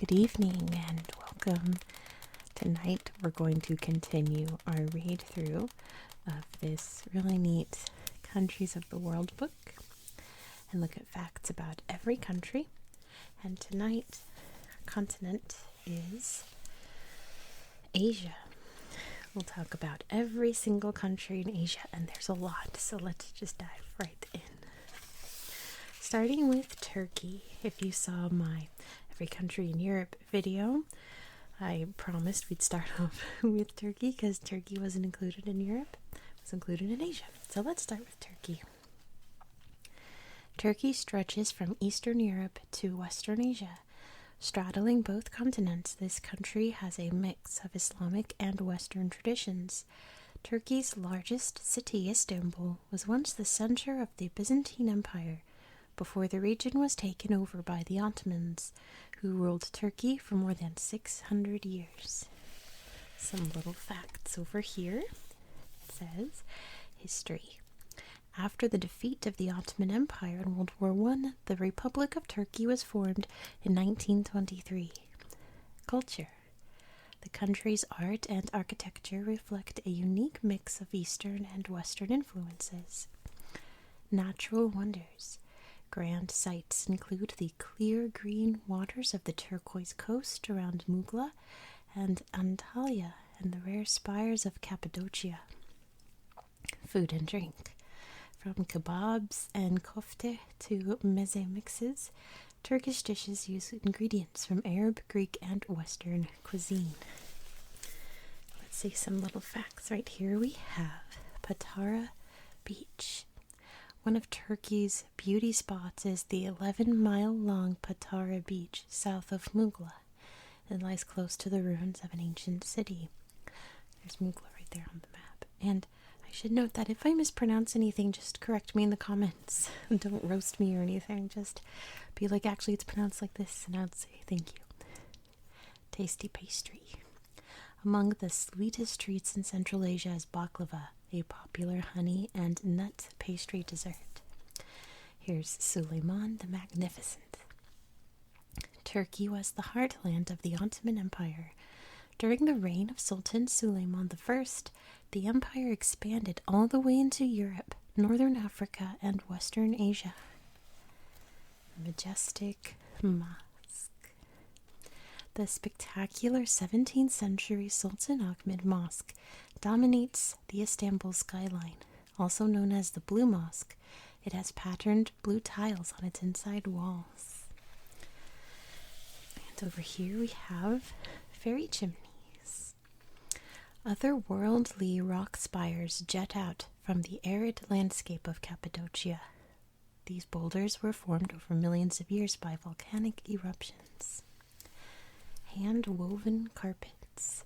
Good evening and welcome. Tonight we're going to continue our read through of this really neat Countries of the World book and look at facts about every country. And tonight our continent is Asia. We'll talk about every single country in Asia, and there's a lot, so let's just dive right in. Starting with Turkey. If you saw my Every Country in Europe video, I promised we'd start off with Turkey because Turkey wasn't included in Europe, it was included in Asia. So let's start with Turkey. Turkey stretches from Eastern Europe to Western Asia. Straddling both continents, this country has a mix of Islamic and Western traditions. Turkey's largest city, Istanbul, was once the center of the Byzantine Empire before the region was taken over by the Ottomans, who ruled Turkey for more than 600 years. Some little facts over here. It says, history. After the defeat of the Ottoman Empire in World War I, the Republic of Turkey was formed in 1923. Culture. The country's art and architecture reflect a unique mix of Eastern and Western influences. Natural wonders. Grand sights include the clear green waters of the turquoise coast around Mughla and Antalya and the rare spires of Cappadocia. Food and drink. From kebabs and kofte to meze mixes, Turkish dishes use ingredients from Arab, Greek, and Western cuisine. Let's see some little facts. Right here we have Patara Beach. One of Turkey's beauty spots is the 11-mile-long Patara Beach south of Mughla. It lies close to the ruins of an ancient city. There's Mughla right there on the map. And I should note that if I mispronounce anything, just correct me in the comments. Don't roast me or anything. Just be like, actually, it's pronounced like this, and I'd say thank you. Tasty pastry. Among the sweetest treats in Central Asia is baklava, a popular honey and nut pastry dessert. Here's Suleiman the Magnificent. Turkey was the heartland of the Ottoman Empire. During the reign of Sultan Suleiman I, the empire expanded all the way into Europe, northern Africa, and western Asia. Majestic Mosque. The spectacular 17th century Sultan Ahmed Mosque dominates the Istanbul skyline, also known as the Blue Mosque. It has patterned blue tiles on its inside walls. And over here we have fairy chimneys. Otherworldly rock spires jet out from the arid landscape of Cappadocia. These boulders were formed over millions of years by volcanic eruptions. Hand-woven carpets.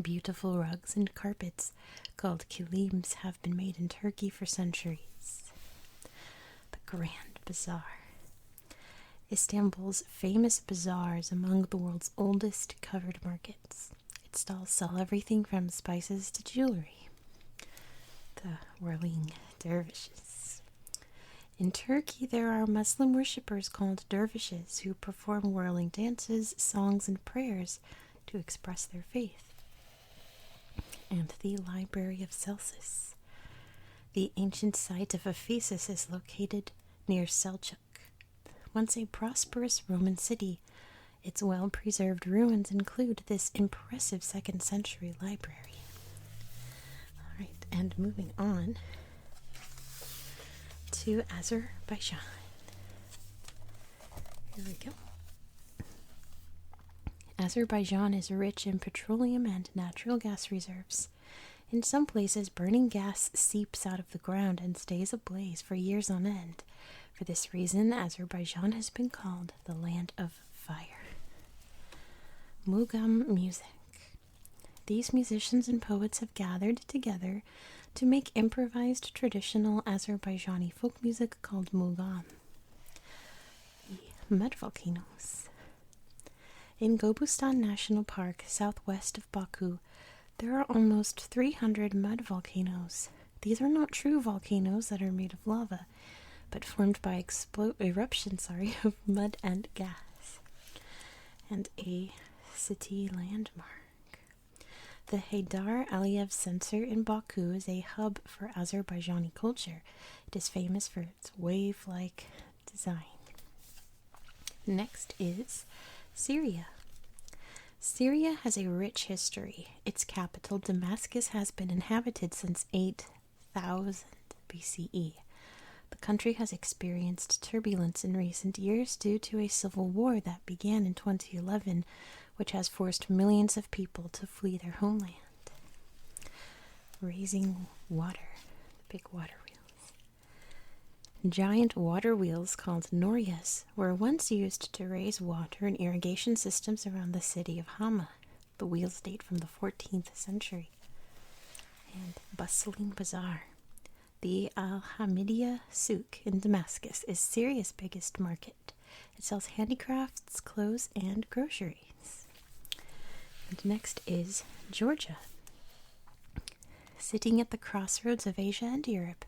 Beautiful rugs and carpets called kilims have been made in Turkey for centuries. The Grand Bazaar. Istanbul's famous bazaar is among the world's oldest covered markets. Its stalls sell everything from spices to jewelry. The Whirling Dervishes. In Turkey, there are Muslim worshippers called dervishes who perform whirling dances, songs, and prayers to express their faith. And the Library of Celsus. The ancient site of Ephesus is located near Selçuk. Once a prosperous Roman city, its well-preserved ruins include this impressive 2nd century library. All right, and moving on to Azerbaijan. Here we go. Azerbaijan is rich in petroleum and natural gas reserves. In some places, burning gas seeps out of the ground and stays ablaze for years on end. For this reason, Azerbaijan has been called the Land of Fire. Mugam music. These musicians and poets have gathered together to make improvised traditional Azerbaijani folk music called mugam. The mud volcanoes. In Gobustan National Park, southwest of Baku, there are almost 300 mud volcanoes. These are not true volcanoes that are made of lava, but formed by eruption of mud and gas. and a city landmark. The Heydar Aliyev Center in Baku is a hub for Azerbaijani culture. It is famous for its wave-like design. Next is Syria. Syria has a rich history. Its capital, Damascus, has been inhabited since 8000 BCE. The country has experienced turbulence in recent years due to a civil war that began in 2011, which has forced millions of people to flee their homeland. Raising water, the big water wheels. Giant water wheels called norias were once used to raise water in irrigation systems around the city of Hama. The wheels date from the 14th century. And bustling bazaar. The Al-Hamidiya Souk in Damascus is Syria's biggest market. It sells handicrafts, clothes, and groceries. And next is Georgia. Sitting at the crossroads of Asia and Europe,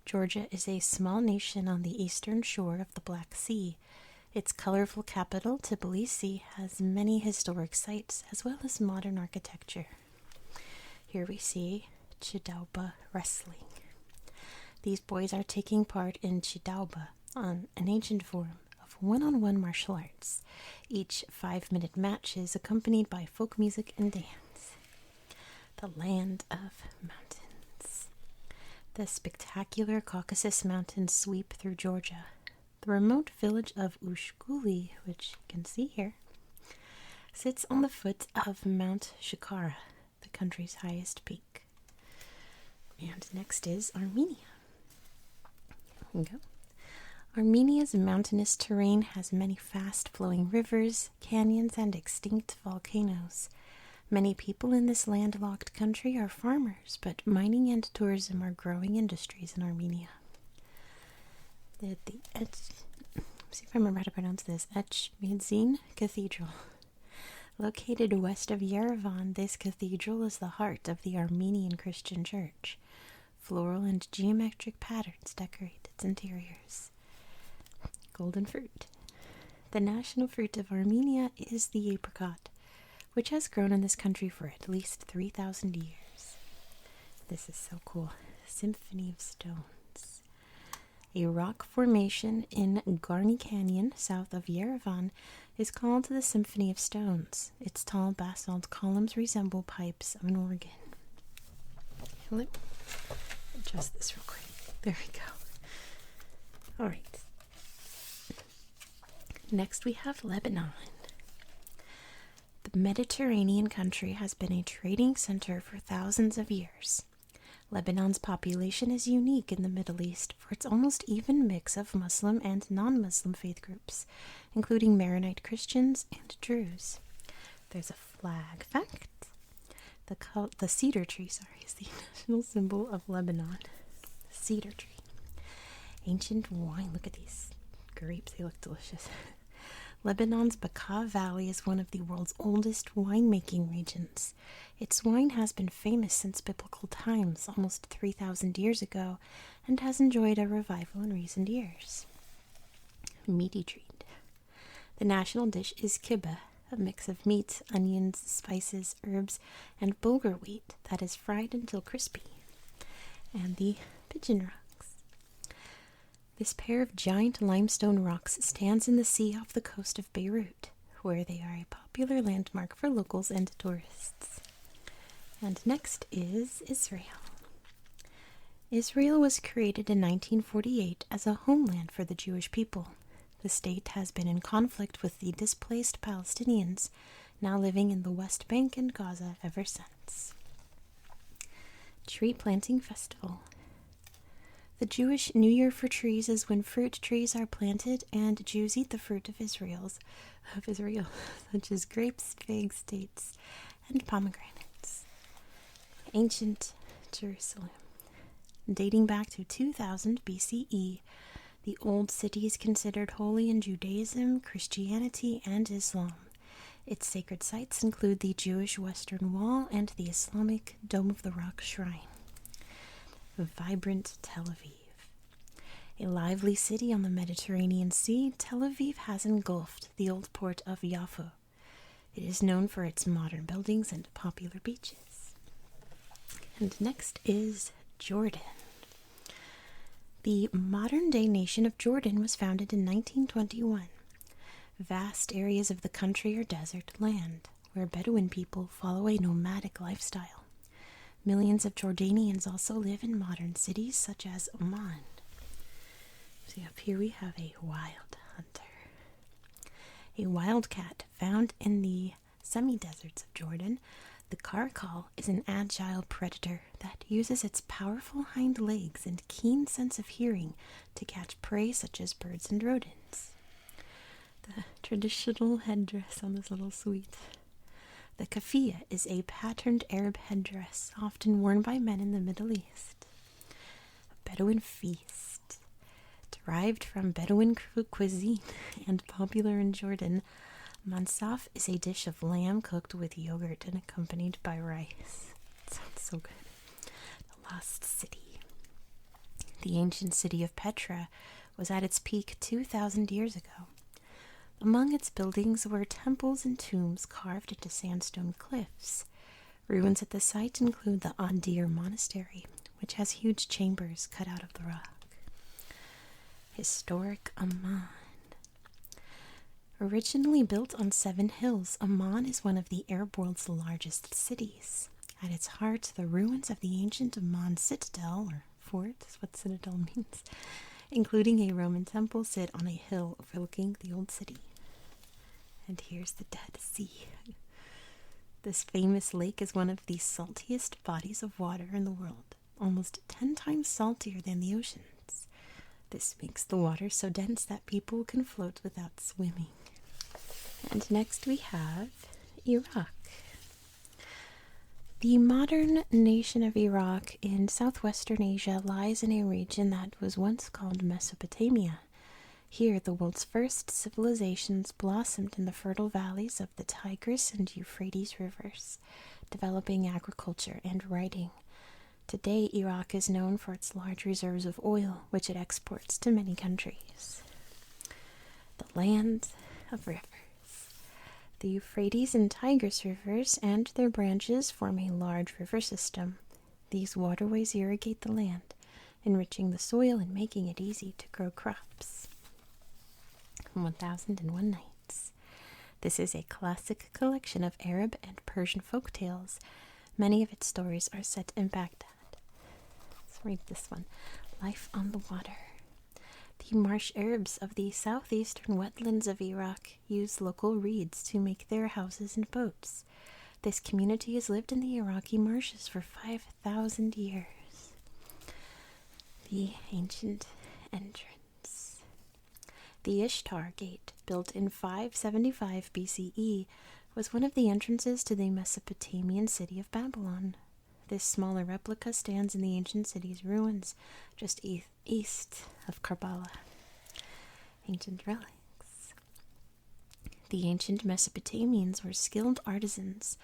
Georgia is a small nation on the eastern shore of the Black Sea. Its colorful capital, Tbilisi, has many historic sites as well as modern architecture. Here we see Chidauba wrestling. These boys are taking part in Chidauba, an ancient form of one-on-one martial arts. Each 5-minute match is accompanied by folk music and dance. The land of mountains. The spectacular Caucasus Mountains sweep through Georgia. The remote village of Ushkuli, which you can see here, sits on the foot of Mount Shikara, the country's highest peak. And next is Armenia. Here we go. Armenia's mountainous terrain has many fast-flowing rivers, canyons, and extinct volcanoes. Many people in this landlocked country are farmers, but mining and tourism are growing industries in Armenia. See if I remember how to pronounce this. Echmiadzin Cathedral. Located west of Yerevan, this cathedral is the heart of the Armenian Christian Church. Floral and geometric patterns decorate its interiors. Golden fruit. The national fruit of Armenia is the apricot, which has grown in this country for at least 3,000 years. This is so cool. Symphony of Stones. A rock formation in Garni Canyon, south of Yerevan, is called the Symphony of Stones. Its tall basalt columns resemble pipes of an organ. Let me adjust this real quick. There we go. All right. Next we have Lebanon. The Mediterranean country has been a trading center for thousands of years. Lebanon's population is unique in the Middle East for its almost even mix of Muslim and non-Muslim faith groups, including Maronite Christians and Druze. There's a flag fact. The cedar tree, is the national symbol of Lebanon. The cedar tree. Ancient wine. Look at these grapes. They look delicious. Lebanon's Bekaa Valley is one of the world's oldest winemaking regions. Its wine has been famous since biblical times, almost 3,000 years ago, and has enjoyed a revival in recent years. Meaty treat. The national dish is kibbeh, a mix of meat, onions, spices, herbs, and bulgur wheat that is fried until crispy. And the pigeon rocks. This pair of giant limestone rocks stands in the sea off the coast of Beirut, where they are a popular landmark for locals and tourists. And next is Israel. Israel was created in 1948 as a homeland for the Jewish people. The state has been in conflict with the displaced Palestinians, now living in the West Bank and Gaza ever since. Tree Planting Festival. The Jewish New Year for trees is when fruit trees are planted and Jews eat the fruit of Israel, such as grapes, figs, dates, and pomegranates. Ancient Jerusalem. Dating back to 2000 BCE, the Old City is considered holy in Judaism, Christianity, and Islam. Its sacred sites include the Jewish Western Wall and the Islamic Dome of the Rock Shrine. Vibrant Tel Aviv. A lively city on the Mediterranean Sea, Tel Aviv has engulfed the old port of Yaffo. It is known for its modern buildings and popular beaches. And next is Jordan. The modern-day nation of Jordan was founded in 1921. Vast areas of the country are desert land, where Bedouin people follow a nomadic lifestyle. Millions of Jordanians also live in modern cities such as Oman. See, up here we have a wild hunter. A wildcat found in the semi-deserts of Jordan, the caracal is an agile predator that uses its powerful hind legs and keen sense of hearing to catch prey such as birds and rodents. The traditional headdress on this little sweet. The kafia is a patterned Arab headdress often worn by men in the Middle East. A Bedouin feast. Derived from Bedouin cuisine and popular in Jordan, mansaf is a dish of lamb cooked with yogurt and accompanied by rice. It sounds so good. The Lost City. The ancient city of Petra was at its peak 2,000 years ago. Among its buildings were temples and tombs carved into sandstone cliffs. Ruins at the site include the Adir Monastery, which has huge chambers cut out of the rock. Historic Amman. Originally built on 7 hills, Amman is one of the Arab world's largest cities. At its heart, the ruins of the ancient Amman citadel, or fort is what citadel means, including a Roman temple, sit on a hill overlooking the old city. And here's the Dead Sea. This famous lake is one of the saltiest bodies of water in the world, almost 10 times saltier than the oceans. This makes the water so dense that people can float without swimming. And next we have Iraq. The modern nation of Iraq in southwestern Asia lies in a region that was once called Mesopotamia. Here, the world's first civilizations blossomed in the fertile valleys of the Tigris and Euphrates rivers, developing agriculture and writing. Today, Iraq is known for its large reserves of oil, which it exports to many countries. The land of rivers. The Euphrates and Tigris rivers and their branches form a large river system. These waterways irrigate the land, enriching the soil and making it easy to grow crops. 1001 Nights. This is a classic collection of Arab and Persian folk tales. Many of its stories are set in Baghdad. Let's read this one. Life on the Water. The Marsh Arabs of the southeastern wetlands of Iraq use local reeds to make their houses and boats. This community has lived in the Iraqi marshes for 5,000 years. The Ancient Entrance. The Ishtar Gate, built in 575 BCE, was one of the entrances to the Mesopotamian city of Babylon. This smaller replica stands in the ancient city's ruins, just east of Karbala. Ancient relics. The ancient Mesopotamians were skilled artisans,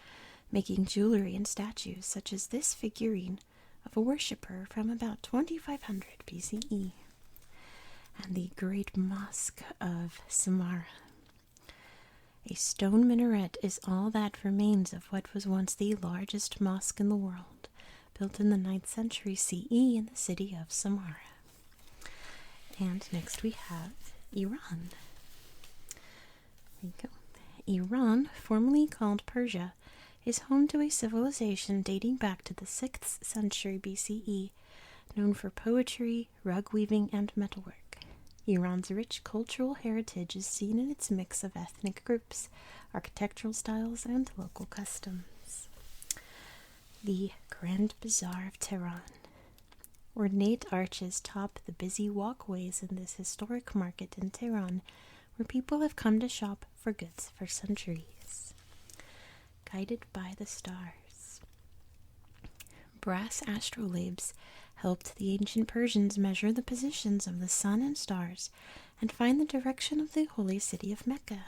making jewelry and statues, such as this figurine of a worshipper from about 2500 BCE. And the Great Mosque of Samara. A stone minaret is all that remains of what was once the largest mosque in the world, built in the 9th century CE in the city of Samara. And next we have Iran. There you go. Iran, formerly called Persia, is home to a civilization dating back to the 6th century BCE, known for poetry, rug weaving, and metalwork. Iran's rich cultural heritage is seen in its mix of ethnic groups, architectural styles, and local customs. The Grand Bazaar of Tehran. Ornate arches top the busy walkways in this historic market in Tehran, where people have come to shop for goods for centuries. Guided by the Stars. Brass astrolabes helped the ancient Persians measure the positions of the sun and stars and find the direction of the holy city of Mecca.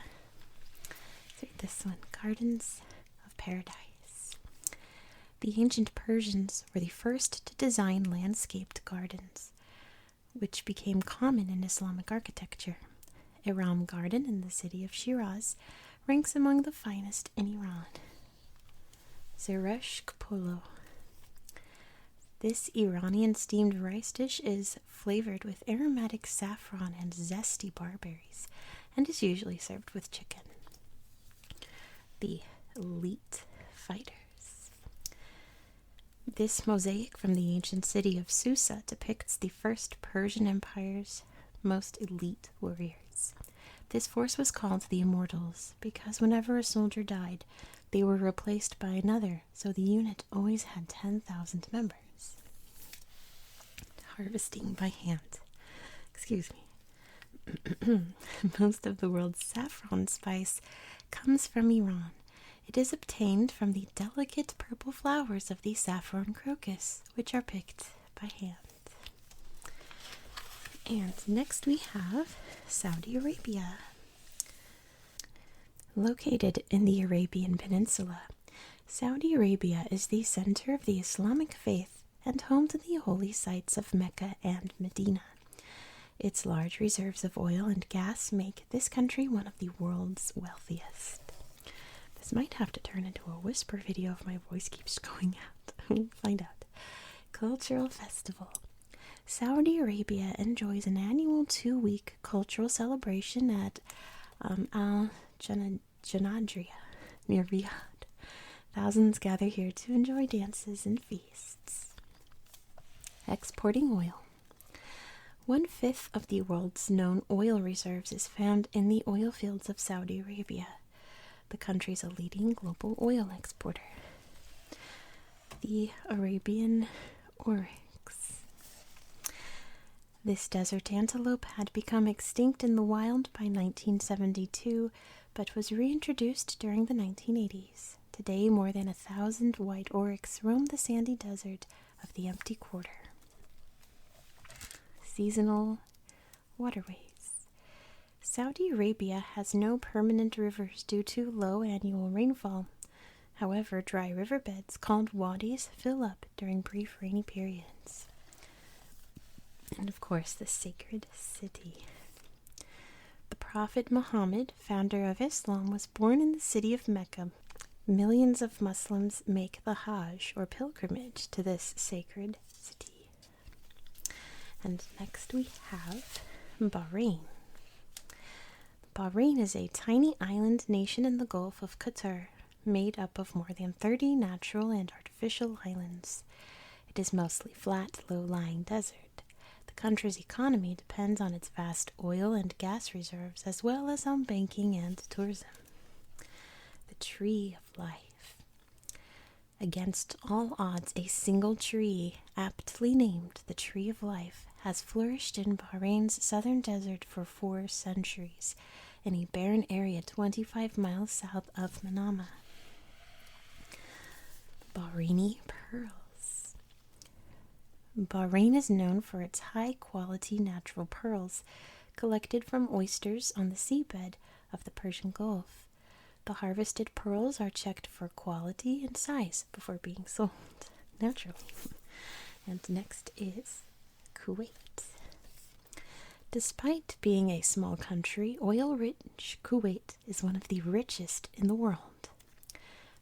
So this one, Gardens of Paradise. The ancient Persians were the first to design landscaped gardens, which became common in Islamic architecture. Iram Garden in the city of Shiraz ranks among the finest in Iran. Zereshk polo. This Iranian steamed rice dish is flavored with aromatic saffron and zesty barberries and is usually served with chicken. The elite fighters. This mosaic from the ancient city of Susa depicts the first Persian Empire's most elite warriors. This force was called the Immortals because whenever a soldier died, they were replaced by another, so the unit always had 10,000 members. Harvesting by hand. Excuse me. Most of the world's saffron spice comes from Iran. It is obtained from the delicate purple flowers of the saffron crocus, which are picked by hand. And next we have Saudi Arabia. Located in the Arabian Peninsula, Saudi Arabia is the center of the Islamic faith and home to the holy sites of Mecca and Medina. Its large reserves of oil and gas make this country one of the world's wealthiest. This might have to turn into a whisper video if my voice keeps going out. We'll find out. Cultural Festival. Saudi Arabia enjoys an annual 2-week cultural celebration at Al-Janadria near Riyadh. Thousands gather here to enjoy dances and feasts. Exporting oil. 1/5 of the world's known oil reserves is found in the oil fields of Saudi Arabia. The country is a leading global oil exporter. The Arabian Oryx. This desert antelope had become extinct in the wild by 1972, but was reintroduced during the 1980s. Today, more than 1,000 white oryx roam the sandy desert of the Empty Quarter. Seasonal waterways. Saudi Arabia has no permanent rivers due to low annual rainfall. However, dry riverbeds called wadis fill up during brief rainy periods. And of course, the sacred city. The Prophet Muhammad, founder of Islam, was born in the city of Mecca. Millions of Muslims make the Hajj, or pilgrimage, to this sacred city. And next we have Bahrain. Bahrain is a tiny island nation in the Gulf of Qatar, made up of more than 30 natural and artificial islands. It is mostly flat, low-lying desert. The country's economy depends on its vast oil and gas reserves, as well as on banking and tourism. The Tree of Life. Against all odds, a single tree, aptly named the Tree of Life, has flourished in Bahrain's southern desert for 4 centuries, in a barren area 25 miles south of Manama. Bahraini pearls. Bahrain is known for its high-quality natural pearls collected from oysters on the seabed of the Persian Gulf. The harvested pearls are checked for quality and size before being sold, naturally. And next is Kuwait. Despite being a small country, oil-rich Kuwait is one of the richest in the world.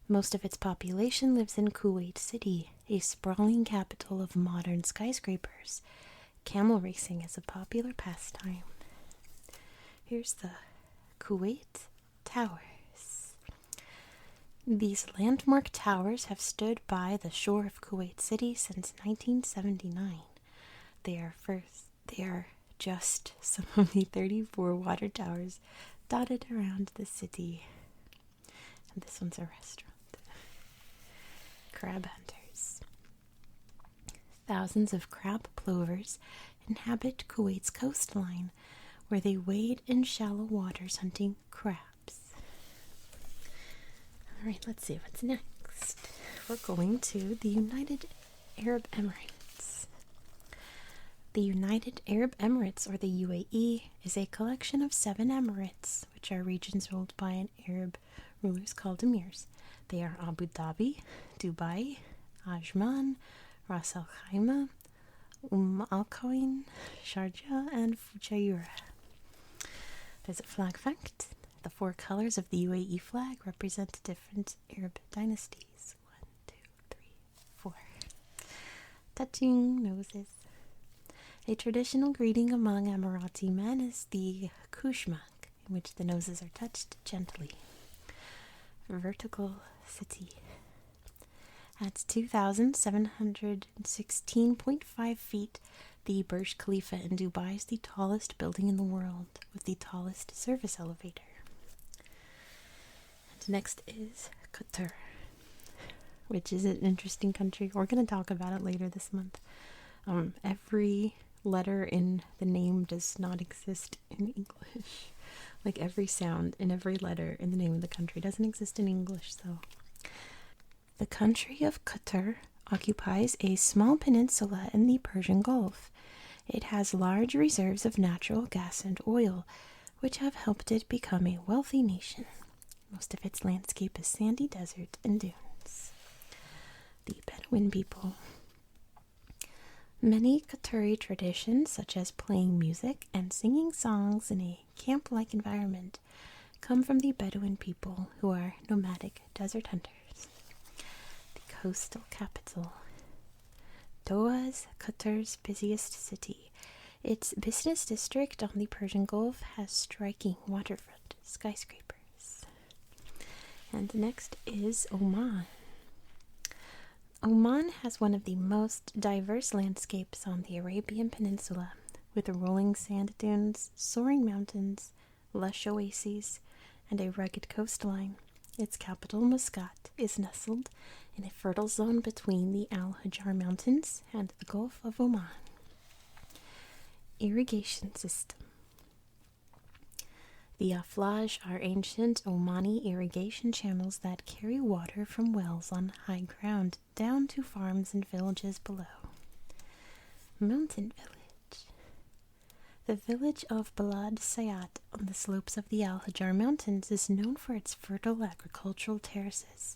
Most of its population lives in Kuwait City, a sprawling capital of modern skyscrapers. Camel racing is a popular pastime. Here's the Kuwait Towers. These landmark towers have stood by the shore of Kuwait City since 1979. They are just some of the 34 water towers dotted around the city. And this one's a restaurant. Crab hunters. Thousands of crab plovers inhabit Kuwait's coastline, where they wade in shallow waters hunting crabs. Alright, let's see what's next. We're going to the United Arab Emirates. The United Arab Emirates, or the UAE, is a collection of 7 emirates, which are regions ruled by Arab rulers called emirs. They are Abu Dhabi, Dubai, Ajman, Ras Al Khaimah, Al Quwain, Sharjah, and Fujairah. There's a flag fact. The 4 colors of the UAE flag represent different Arab dynasties. 1, 2, 3, 4. Touching noses. A traditional greeting among Emirati men is the kushmak, in which the noses are touched gently. Vertical city. At 2,716.5 feet, the Burj Khalifa in Dubai is the tallest building in the world, with the tallest service elevator. And next is Qatar, which is an interesting country. We're going to talk about it later this month. Every letter in the name does not exist in English. Like every sound in every letter in the name of the country doesn't exist in English, so. The country of Qatar occupies a small peninsula in the Persian Gulf. It has large reserves of natural gas and oil, which have helped it become a wealthy nation. Most of its landscape is sandy desert and dunes. The Bedouin people. Many Qatari traditions, such as playing music and singing songs in a camp-like environment, come from the Bedouin people, who are nomadic desert hunters. The coastal capital. Doha is Qatar's busiest city. Its business district on the Persian Gulf has striking waterfront skyscrapers. And next is Oman. Oman has one of the most diverse landscapes on the Arabian Peninsula, with rolling sand dunes, soaring mountains, lush oases, and a rugged coastline. Its capital, Muscat, is nestled in a fertile zone between the Al-Hajar Mountains and the Gulf of Oman. Irrigation system. The Aflaj are ancient Omani irrigation channels that carry water from wells on high ground down to farms and villages below. Mountain village. The village of Balad Sayat on the slopes of the Al-Hajar Mountains is known for its fertile agricultural terraces.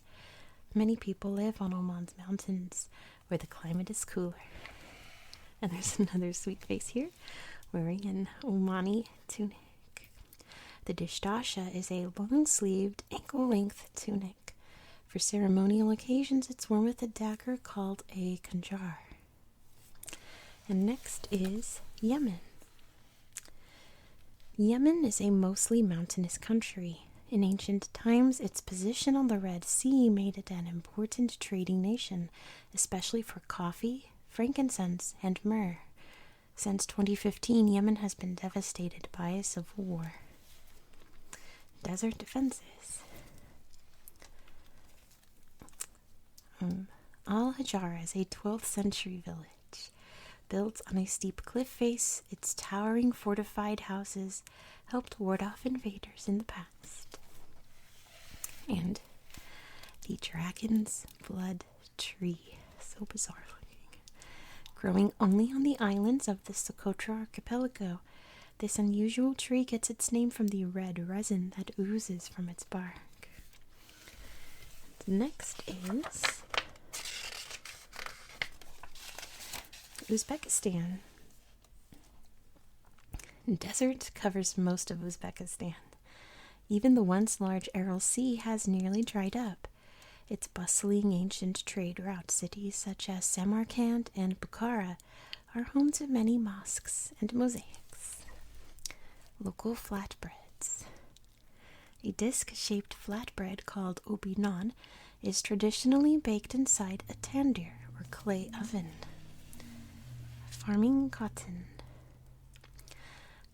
Many people live on Oman's mountains, where the climate is cooler. And there's another sweet face here, wearing an Omani tunic. The dishdasha is a long-sleeved, ankle-length tunic. For ceremonial occasions, it's worn with a dagger called a khanjar. And next is Yemen. Yemen is a mostly mountainous country. In ancient times, its position on the Red Sea made it an important trading nation, especially for coffee, frankincense, and myrrh. Since 2015, Yemen has been devastated by a civil war. Desert defenses. Al-Hajar is a 12th century village. Built on a steep cliff face, its towering fortified houses helped ward off invaders in the past. And the Dragon's Blood Tree. So bizarre looking. Growing only on the islands of the Socotra archipelago, this unusual tree gets its name from the red resin that oozes from its bark. Next is Uzbekistan. Desert covers most of Uzbekistan. Even the once large Aral Sea has nearly dried up. Its bustling ancient trade route cities such as Samarkand and Bukhara are home to many mosques and mosaics. Local flatbreads. A disc-shaped flatbread called obi naan is traditionally baked inside a tandoor or clay oven. Farming cotton.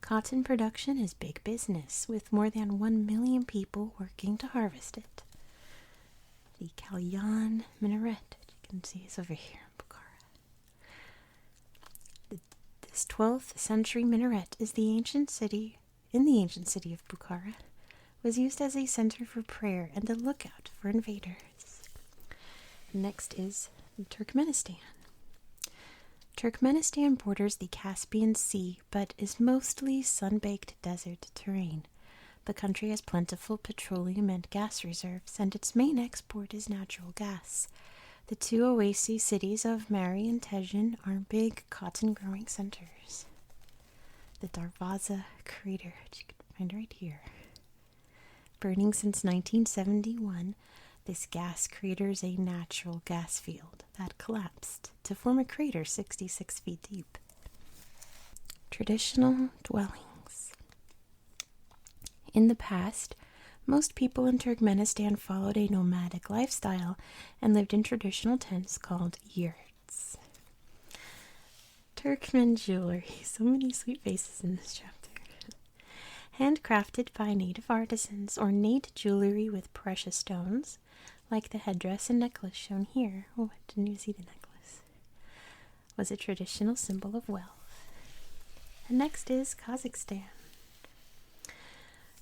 Cotton production is big business, with more than 1 million people working to harvest it. The Kalyan minaret, which you can see is over here in Bukhara. This 12th century minaret is in the ancient city of Bukhara, was used as a center for prayer and a lookout for invaders. Next is Turkmenistan. Turkmenistan borders the Caspian Sea, but is mostly sun-baked desert terrain. The country has plentiful petroleum and gas reserves, and its main export is natural gas. The 2 oasis cities of Mari and Tezhin are big cotton-growing centers. The Darvaza crater, which you can find right here. burning since 1971, this gas craters a natural gas field that collapsed to form a crater 66 feet deep. Traditional dwellings. In the past, most people in Turkmenistan followed a nomadic lifestyle and lived in traditional tents called yurts. Turkmen Jewelry. So many sweet faces in this chapter. Handcrafted by native artisans, ornate jewelry with precious stones, like the headdress and necklace shown here. Oh, didn't you see the necklace? Was a traditional symbol of wealth. And next is Kazakhstan.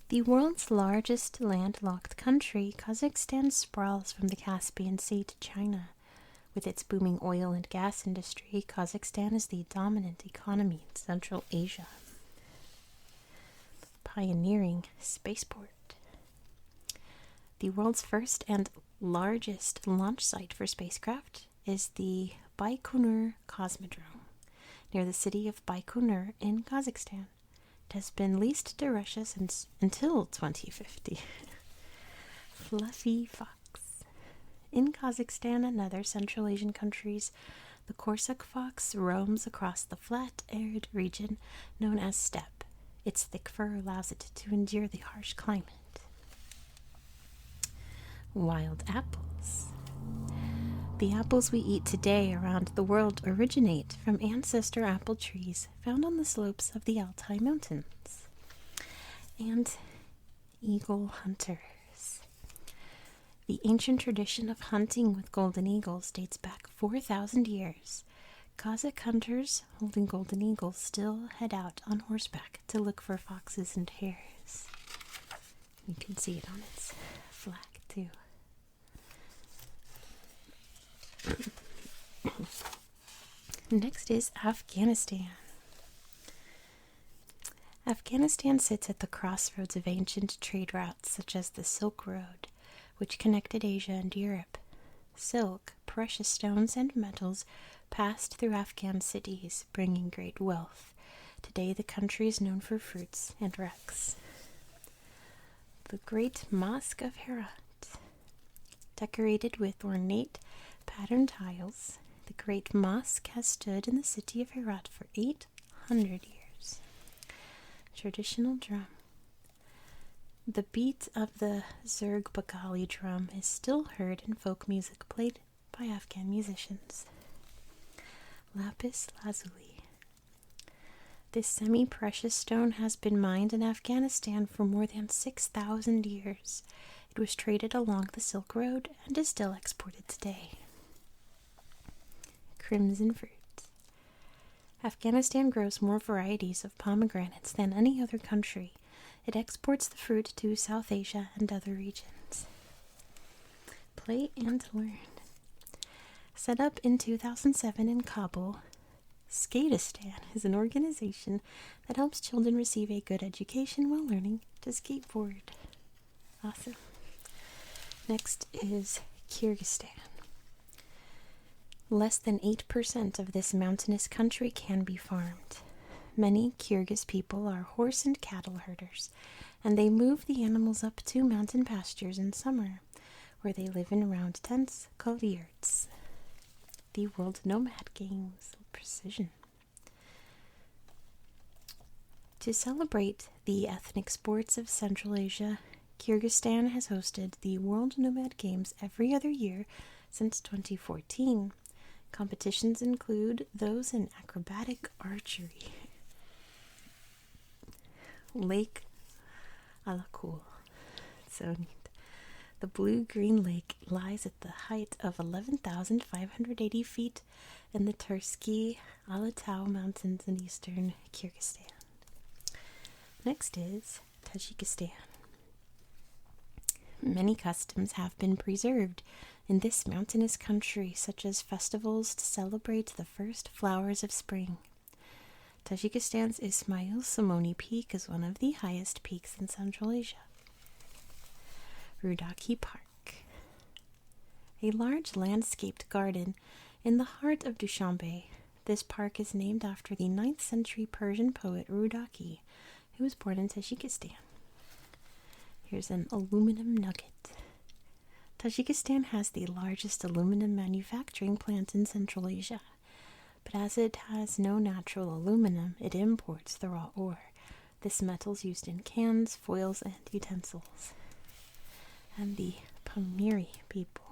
The world's largest landlocked country, Kazakhstan sprawls from the Caspian Sea to China. With its booming oil and gas industry, Kazakhstan is the dominant economy in Central Asia. Pioneering spaceport. The world's first and largest launch site for spacecraft is the Baikonur Cosmodrome, near the city of Baikonur in Kazakhstan. It has been leased to Russia until 2050. Fluffy fox. In Kazakhstan and other Central Asian countries, the Corsic fox roams across the flat, arid region known as steppe. Its thick fur allows it to endure the harsh climate. Wild apples. The apples we eat today around the world originate from ancestor apple trees found on the slopes of the Altai Mountains. And eagle hunters. The ancient tradition of hunting with golden eagles dates back 4,000 years. Kazakh hunters holding golden eagles still head out on horseback to look for foxes and hares. You can see it on its flag too. Next is Afghanistan. Afghanistan sits at the crossroads of ancient trade routes such as the Silk Road, which connected Asia and Europe. Silk, precious stones, and metals passed through Afghan cities, bringing great wealth. Today the country is known for fruits and rugs. The Great Mosque of Herat. Decorated with ornate patterned tiles, the Great Mosque has stood in the city of Herat for 800 years. Traditional drum. The beat of the Zerg Bagali drum is still heard in folk music played by Afghan musicians. Lapis Lazuli. This semi-precious stone has been mined in Afghanistan for more than 6,000 years. It was traded along the Silk Road and is still exported today. Crimson fruit. Afghanistan grows more varieties of pomegranates than any other country. It exports the fruit to South Asia and other regions. Play and learn. Set up in 2007 in Kabul, Skatistan is an organization that helps children receive a good education while learning to skateboard. Awesome. Next is Kyrgyzstan. Less than 8% of this mountainous country can be farmed. Many Kyrgyz people are horse and cattle herders, and they move the animals up to mountain pastures in summer, where they live in round tents called yurts. The World Nomad Games. Precision. To celebrate the ethnic sports of Central Asia, Kyrgyzstan has hosted the World Nomad Games every other year since 2014. Competitions include those in acrobatic archery. Lake Alakul. So neat. The blue-green lake lies at the height of 11,580 feet in the Tursky Alatau Mountains in eastern Kyrgyzstan. Next is Tajikistan. Many customs have been preserved in this mountainous country, such as festivals to celebrate the first flowers of spring. Tajikistan's Ismail Somoni Peak is one of the highest peaks in Central Asia. Rudochi Park. A large landscaped garden in the heart of Dushanbe. This park is named after the 9th century Persian poet Rudochi, who was born in Tajikistan. Here's an aluminum nugget. Tajikistan has the largest aluminum manufacturing plant in Central Asia, but as it has no natural aluminum, it imports the raw ore. This metal is used in cans, foils, and utensils. And the Pangmiri people.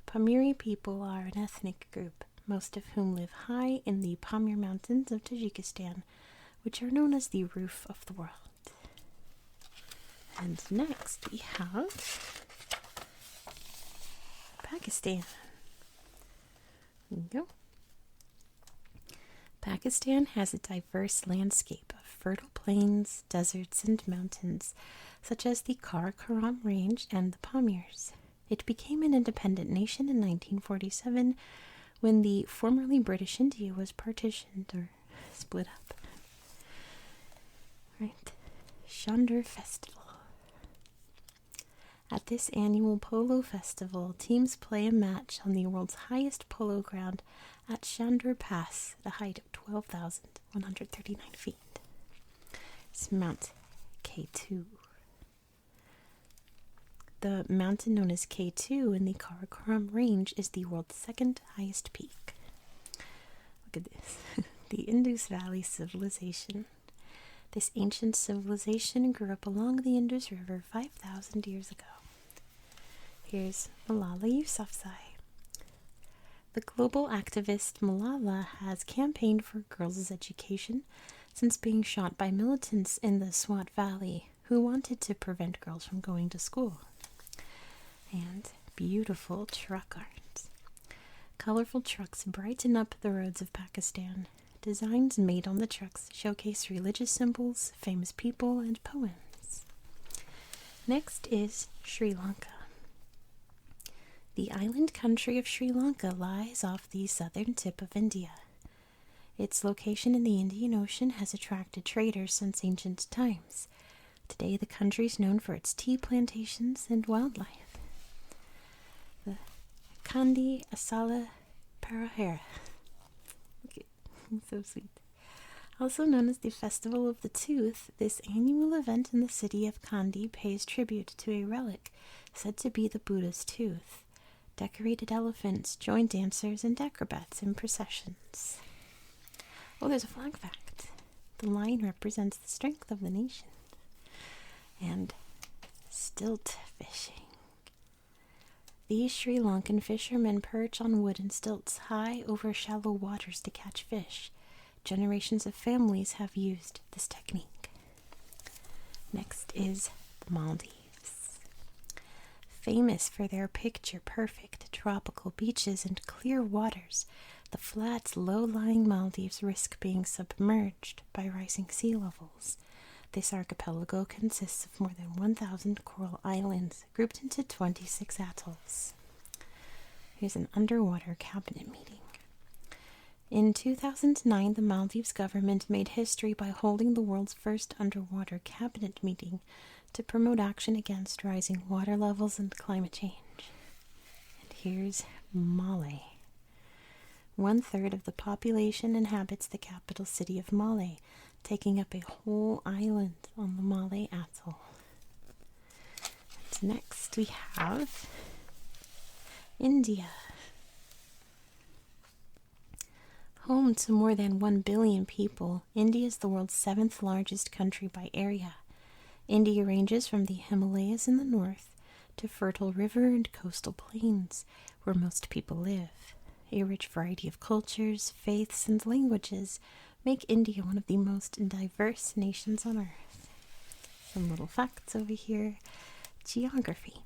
The Pangmiri people are an ethnic group, most of whom live high in the Pamir Mountains of Tajikistan, which are known as the roof of the world. And next we have Pakistan. There you go. Pakistan has a diverse landscape of fertile plains, deserts, and mountains, such as the Karakoram Range and the Pamirs. It became an independent nation in 1947 when the formerly British India was partitioned or split up. Right. Chandra Festival. At this annual polo festival, teams play a match on the world's highest polo ground at Chandra Pass, at a height of 12,139 feet. It's Mount K2. The mountain known as K2 in the Karakoram Range is the world's second highest peak. Look at this. The Indus Valley Civilization. This ancient civilization grew up along the Indus River 5,000 years ago. Here's Malala Yousafzai. The global activist Malala has campaigned for girls' education since being shot by militants in the Swat Valley who wanted to prevent girls from going to school. And beautiful truck art. Colorful trucks brighten up the roads of Pakistan. Designs made on the trucks showcase religious symbols, famous people, and poems. Next is Sri Lanka. The island country of Sri Lanka lies off the southern tip of India. Its location in the Indian Ocean has attracted traders since ancient times. Today, the country is known for its tea plantations and wildlife. The Kandi Asala Parahera. So sweet. Also known as the Festival of the Tooth, this annual event in the city of Kandy pays tribute to a relic said to be the Buddha's tooth. Decorated elephants join dancers and acrobats in processions. Oh, there's a flag fact. The lion represents the strength of the nation. And stilt fishing. These Sri Lankan fishermen perch on wooden stilts high over shallow waters to catch fish. Generations of families have used this technique. Next is the Maldives. Famous for their picture-perfect tropical beaches and clear waters, the flat, low-lying Maldives risk being submerged by rising sea levels. This archipelago consists of more than 1,000 coral islands, grouped into 26 atolls. Here's an underwater cabinet meeting. In 2009, the Maldives government made history by holding the world's first underwater cabinet meeting to promote action against rising water levels and climate change. And here's Male. 1/3 of the population inhabits the capital city of Male, taking up a whole island on the Male Atoll. And next we have India. Home to more than 1 billion people, India is the world's 7th largest country by area. India ranges from the Himalayas in the north to fertile river and coastal plains, where most people live. A rich variety of cultures, faiths, and languages make India one of the most diverse nations on earth. Some little facts over here. Geography.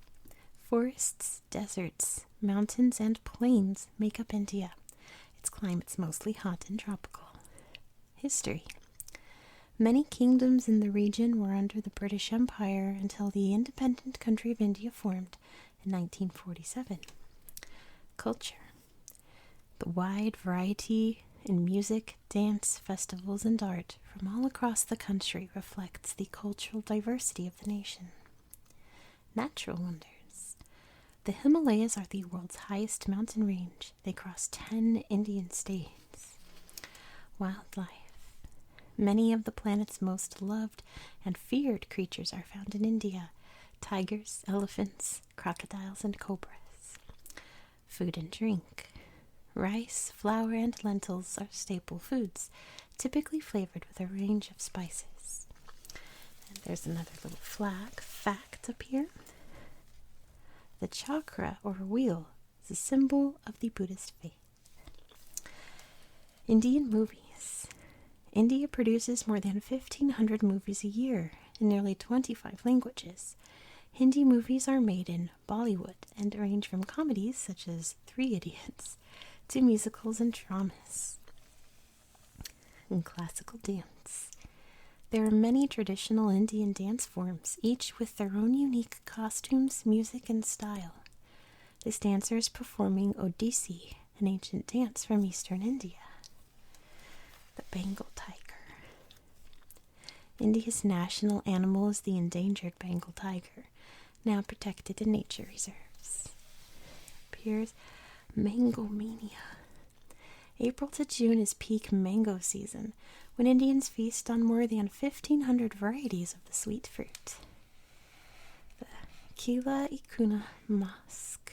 Forests, deserts, mountains, and plains make up India. Its climate's mostly hot and tropical. History. Many kingdoms in the region were under the British Empire until the independent country of India formed in 1947. Culture. The wide variety in music, dance, festivals, and art from all across the country reflects the cultural diversity of the nation. Natural wonders. The Himalayas are the world's highest mountain range. They cross 10 Indian states. Wildlife. Many of the planet's most loved and feared creatures are found in India: tigers, elephants, crocodiles, and cobras. Food and drink. Rice, flour, and lentils are staple foods, typically flavored with a range of spices. And there's another little fact up here. The chakra, or wheel, is a symbol of the Buddhist faith. Indian movies. India produces more than 1,500 movies a year in nearly 25 languages. Hindi movies are made in Bollywood and range from comedies such as Three Idiots to musicals and dramas. And classical dance. There are many traditional Indian dance forms, each with their own unique costumes, music, and style. This dancer is performing Odissi, an ancient dance from eastern India. The Bengal Tiger. India's national animal is the endangered Bengal Tiger, now protected in nature reserves. Appears Mango Mania. April to June is peak mango season, when Indians feast on more than 1,500 varieties of the sweet fruit. The Qila-e-Kuna Mosque.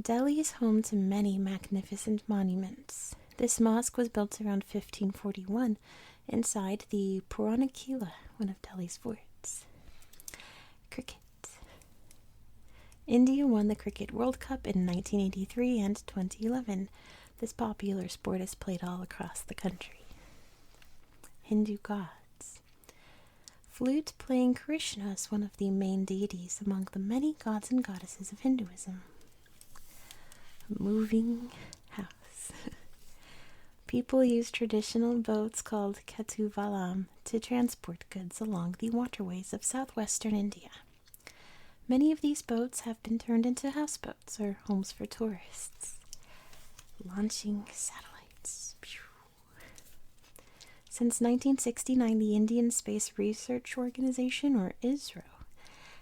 Delhi is home to many magnificent monuments. This mosque was built around 1541 inside the Purana Qila, one of Delhi's forts. Cricket. India won the Cricket World Cup in 1983 and 2011. This popular sport is played all across the country. Hindu gods. Flute-playing Krishna is one of the main deities among the many gods and goddesses of Hinduism. Moving house. People use traditional boats called Ketuvalam to transport goods along the waterways of southwestern India. Many of these boats have been turned into houseboats or homes for tourists. Launching satellites. Since 1969, the Indian Space Research Organization, or ISRO,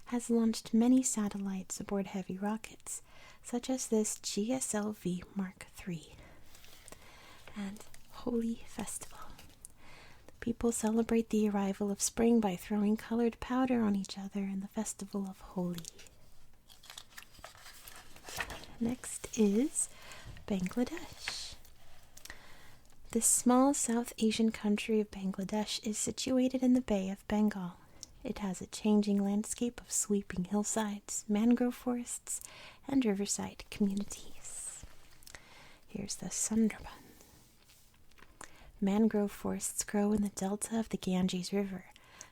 has launched many satellites aboard heavy rockets, such as this GSLV Mark III. And Holi Festival. The people celebrate the arrival of spring by throwing colored powder on each other in the festival of Holi. Next is Bangladesh. This small South Asian country of Bangladesh is situated in the Bay of Bengal. It has a changing landscape of sweeping hillsides, mangrove forests, and riverside communities. Here's the Sundarban. Mangrove forests grow in the delta of the Ganges River,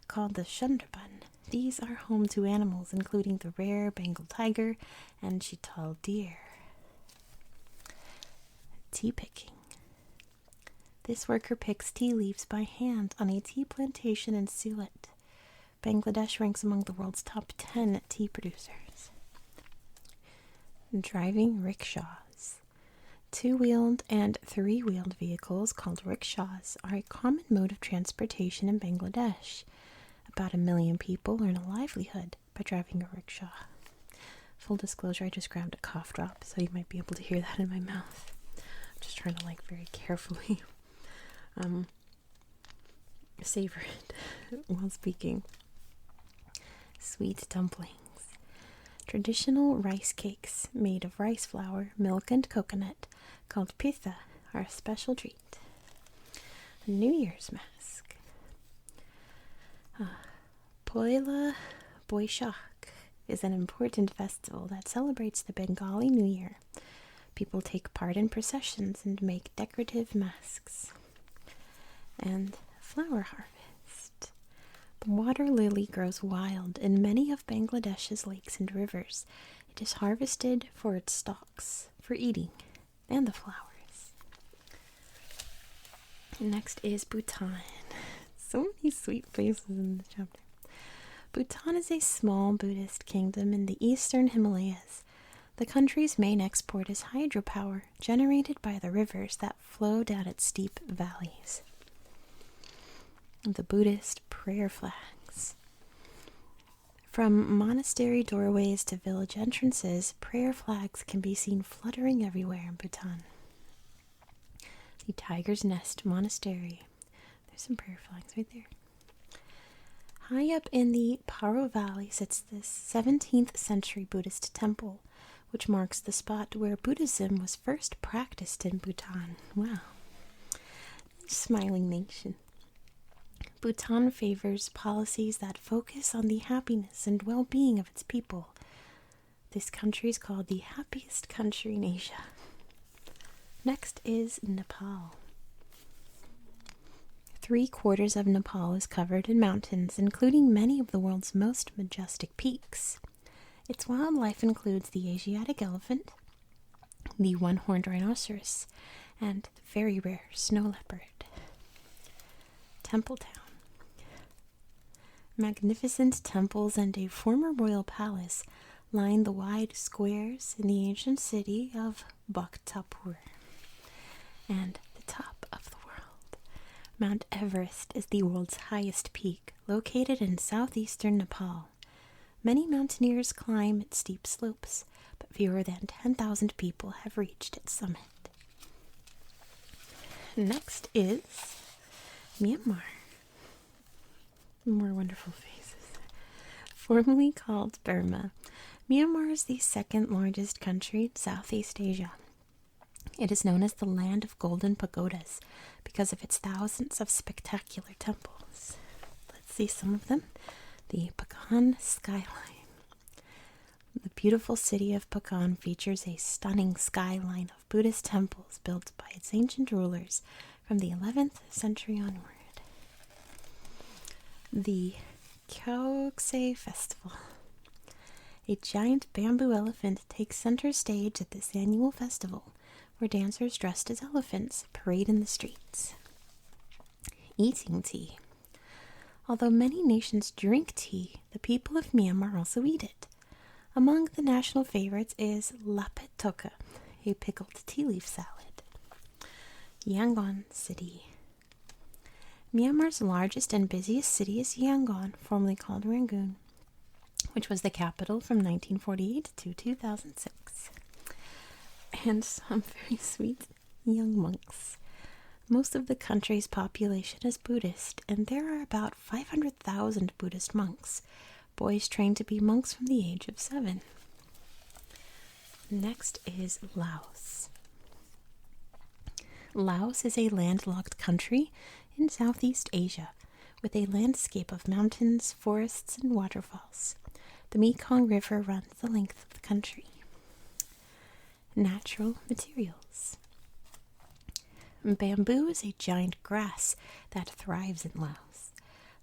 called the Sundarban. These are home to animals including the rare Bengal tiger and chital deer. Tea picking. This worker picks tea leaves by hand on a tea plantation in Sylhet. Bangladesh ranks among the world's top 10 tea producers. Driving rickshaws. Two-wheeled and three-wheeled vehicles called rickshaws are a common mode of transportation in Bangladesh. About 1 million people earn a livelihood by driving a rickshaw. Full disclosure, I just grabbed a cough drop, so you might be able to hear that in my mouth. I'm just trying to, very carefully savor it while speaking. Sweet dumplings. Traditional rice cakes made of rice flour, milk, and coconut, called pitha, are a special treat. A New Year's mask. Poila Boishakh is an important festival that celebrates the Bengali New Year. People take part in processions and make decorative masks. And flower harvest. The water lily grows wild in many of Bangladesh's lakes and rivers. It is harvested for its stalks, for eating, and the flowers. Next is Bhutan. So many sweet places in this chapter. Bhutan is a small Buddhist kingdom in the eastern Himalayas. The country's main export is hydropower, generated by the rivers that flow down its steep valleys. The Buddhist prayer flags. From monastery doorways to village entrances, prayer flags can be seen fluttering everywhere in Bhutan. The Tiger's Nest Monastery. There's some prayer flags right there. High up in the Paro Valley sits this 17th century Buddhist temple, which marks the spot where Buddhism was first practiced in Bhutan. Wow. Smiling nation. Bhutan favors policies that focus on the happiness and well-being of its people. This country is called the happiest country in Asia. Next is Nepal. 3/4 of Nepal is covered in mountains, including many of the world's most majestic peaks. Its wildlife includes the Asiatic elephant, the one-horned rhinoceros, and the very rare snow leopard. Temple Town. Magnificent temples and a former royal palace line the wide squares in the ancient city of Bhaktapur. And the top of the world. Mount Everest is the world's highest peak, located in southeastern Nepal. Many mountaineers climb its steep slopes, but fewer than 10,000 people have reached its summit. Next is Myanmar. More wonderful faces. Formerly called Burma, Myanmar is the second largest country in Southeast Asia. It is known as the land of golden pagodas because of its thousands of spectacular temples. Let's see some of them. The Pagan skyline. The beautiful city of Pagan features a stunning skyline of Buddhist temples built by its ancient rulers from the 11th century onward. The Kyaukse Festival. A giant bamboo elephant takes center stage at this annual festival, where dancers dressed as elephants parade in the streets. Eating tea. Although many nations drink tea, the people of Myanmar also eat it. Among the national favorites is lapet toka, a pickled tea leaf salad. Yangon City. Myanmar's largest and busiest city is Yangon, formerly called Rangoon, which was the capital from 1948 to 2006. And some very sweet young monks. Most of the country's population is Buddhist, and there are about 500,000 Buddhist monks, boys trained to be monks from the age of 7. Next is Laos. Laos is a landlocked country in Southeast Asia, with a landscape of mountains, forests, and waterfalls. The Mekong River runs the length of the country. Natural materials. Bamboo is a giant grass that thrives in Laos.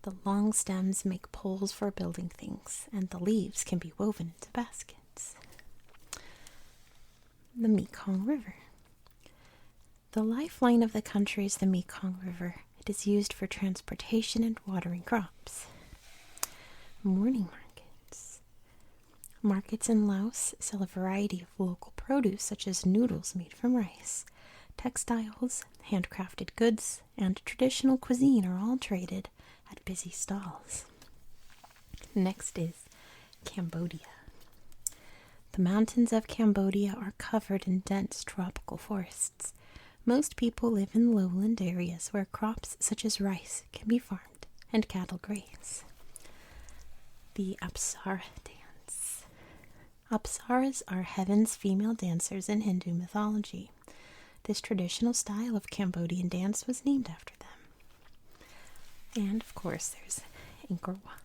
The long stems make poles for building things, and the leaves can be woven into baskets. The Mekong River. The lifeline of the country is the Mekong River. It is used for transportation and watering crops. Morning markets. Markets in Laos sell a variety of local produce, such as noodles made from rice. Textiles, handcrafted goods, and traditional cuisine are all traded at busy stalls. Next is Cambodia. The mountains of Cambodia are covered in dense tropical forests. Most people live in lowland areas where crops such as rice can be farmed and cattle graze. The Apsara dance. Apsaras are heaven's female dancers in Hindu mythology. This traditional style of Cambodian dance was named after them. And of course there's Angkor Wat.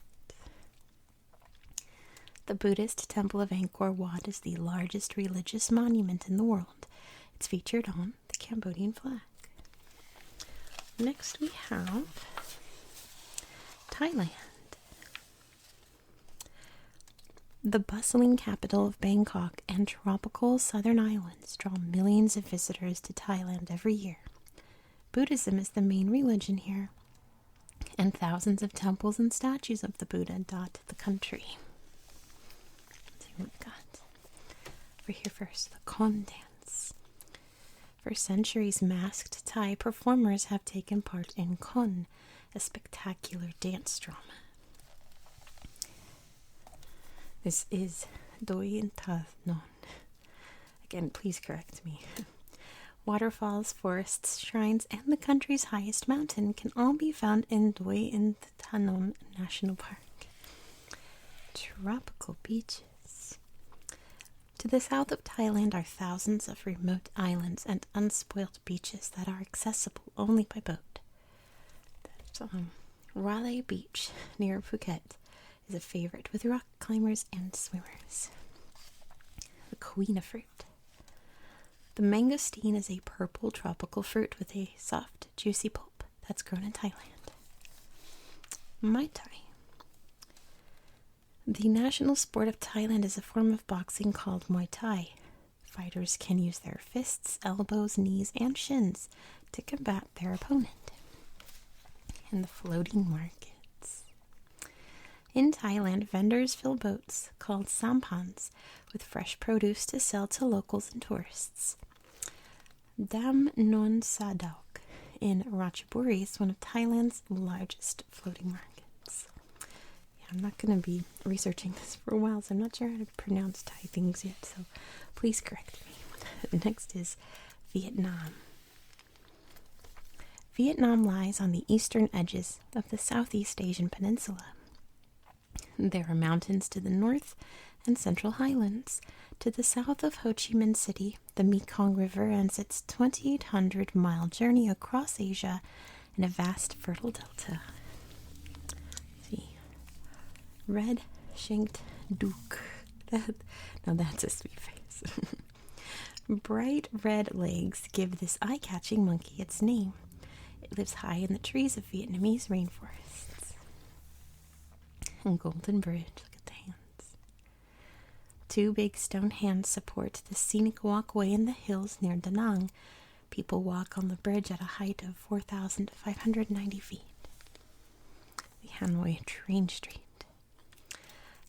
The Buddhist temple of Angkor Wat is the largest religious monument in the world. It's featured on the Cambodian flag. Next we have Thailand. The bustling capital of Bangkok and tropical southern islands draw millions of visitors to Thailand every year. Buddhism is the main religion here, and thousands of temples and statues of the Buddha dot the country. Let's see what we got. Over here first, the Khon dance. For centuries, masked Thai performers have taken part in Khon, a spectacular dance drama. This is Doi and Tath Non. Again, please correct me. Waterfalls, forests, shrines, and the country's highest mountain can all be found in Doi in Thanom National Park. Tropical beaches. To the south of Thailand are thousands of remote islands and unspoilt beaches that are accessible only by boat. Railay Beach near Phuket is a favorite with rock climbers and swimmers. The queen of fruit. The mangosteen is a purple tropical fruit with a soft, juicy pulp that's grown in Thailand. Muay Thai. The national sport of Thailand is a form of boxing called Muay Thai. Fighters can use their fists, elbows, knees, and shins to combat their opponent. And the floating markets. In Thailand, vendors fill boats, called sampans, with fresh produce to sell to locals and tourists. Dam Non Sadok in Ratchaburi is one of Thailand's largest floating markets. Yeah, I'm not going to be researching this for a while, so I'm not sure how to pronounce Thai things yet, so please correct me. Next is Vietnam. Vietnam lies on the eastern edges of the Southeast Asian peninsula. There are mountains to the north and central highlands. To the south of Ho Chi Minh City, the Mekong River ends its 2,800-mile journey across Asia in a vast fertile delta. Let's see. Red-shanked duke. Now that's a sweet face. Bright red legs give this eye-catching monkey its name. It lives high in the trees of Vietnamese rainforests. And Golden Bridge, look at the hands. Two big stone hands support the scenic walkway in the hills near Da Nang. People walk on the bridge at a height of 4,590 feet. The Hanoi train street.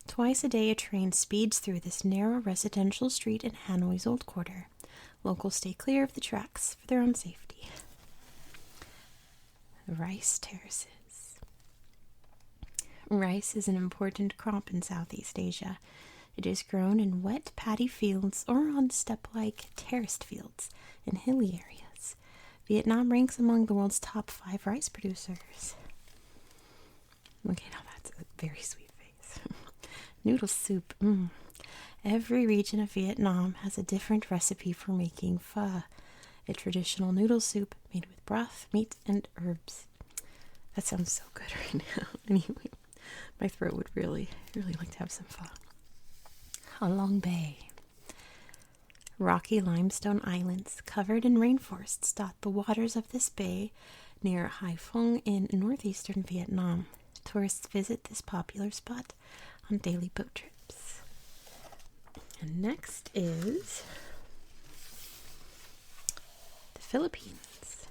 Twice a day a train speeds through this narrow residential street in Hanoi's Old Quarter. Locals stay clear of the tracks for their own safety. Rice terraces. Rice is an important crop in Southeast Asia. It is grown in wet paddy fields or on steppe-like terraced fields in hilly areas. Vietnam ranks among the world's top 5 rice producers. Okay, now that's a very sweet face. Noodle soup. Every region of Vietnam has a different recipe for making pho, a traditional noodle soup made with broth, meat, and herbs. That sounds so good right now. Anyway, my throat would really, really like to have some pho. Halong Bay. Rocky limestone islands covered in rainforests dot the waters of this bay near Haiphong in northeastern Vietnam. Tourists visit this popular spot on daily boat trips. And next is the Philippines.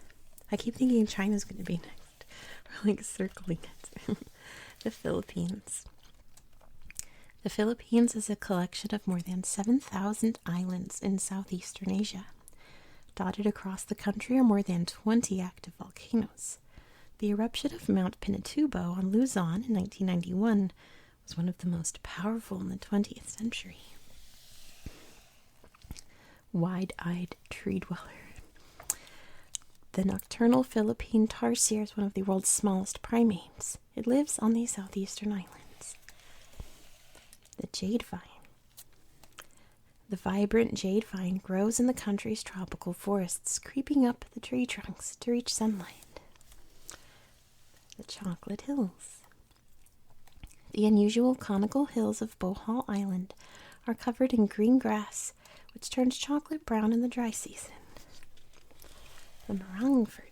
I keep thinking China's going to be next. We're like circling it. The Philippines. The Philippines is a collection of more than 7,000 islands in southeastern Asia. Dotted across the country are more than 20 active volcanoes. The eruption of Mount Pinatubo on Luzon in 1991 was one of the most powerful in the 20th century. Wide-eyed tree dweller. The nocturnal Philippine tarsier is one of the world's smallest primates. It lives on the southeastern islands. The jade vine. The vibrant jade vine grows in the country's tropical forests, creeping up the tree trunks to reach sunlight. The chocolate hills. The unusual conical hills of Bohol Island are covered in green grass, which turns chocolate brown in the dry season. The meringue fruit.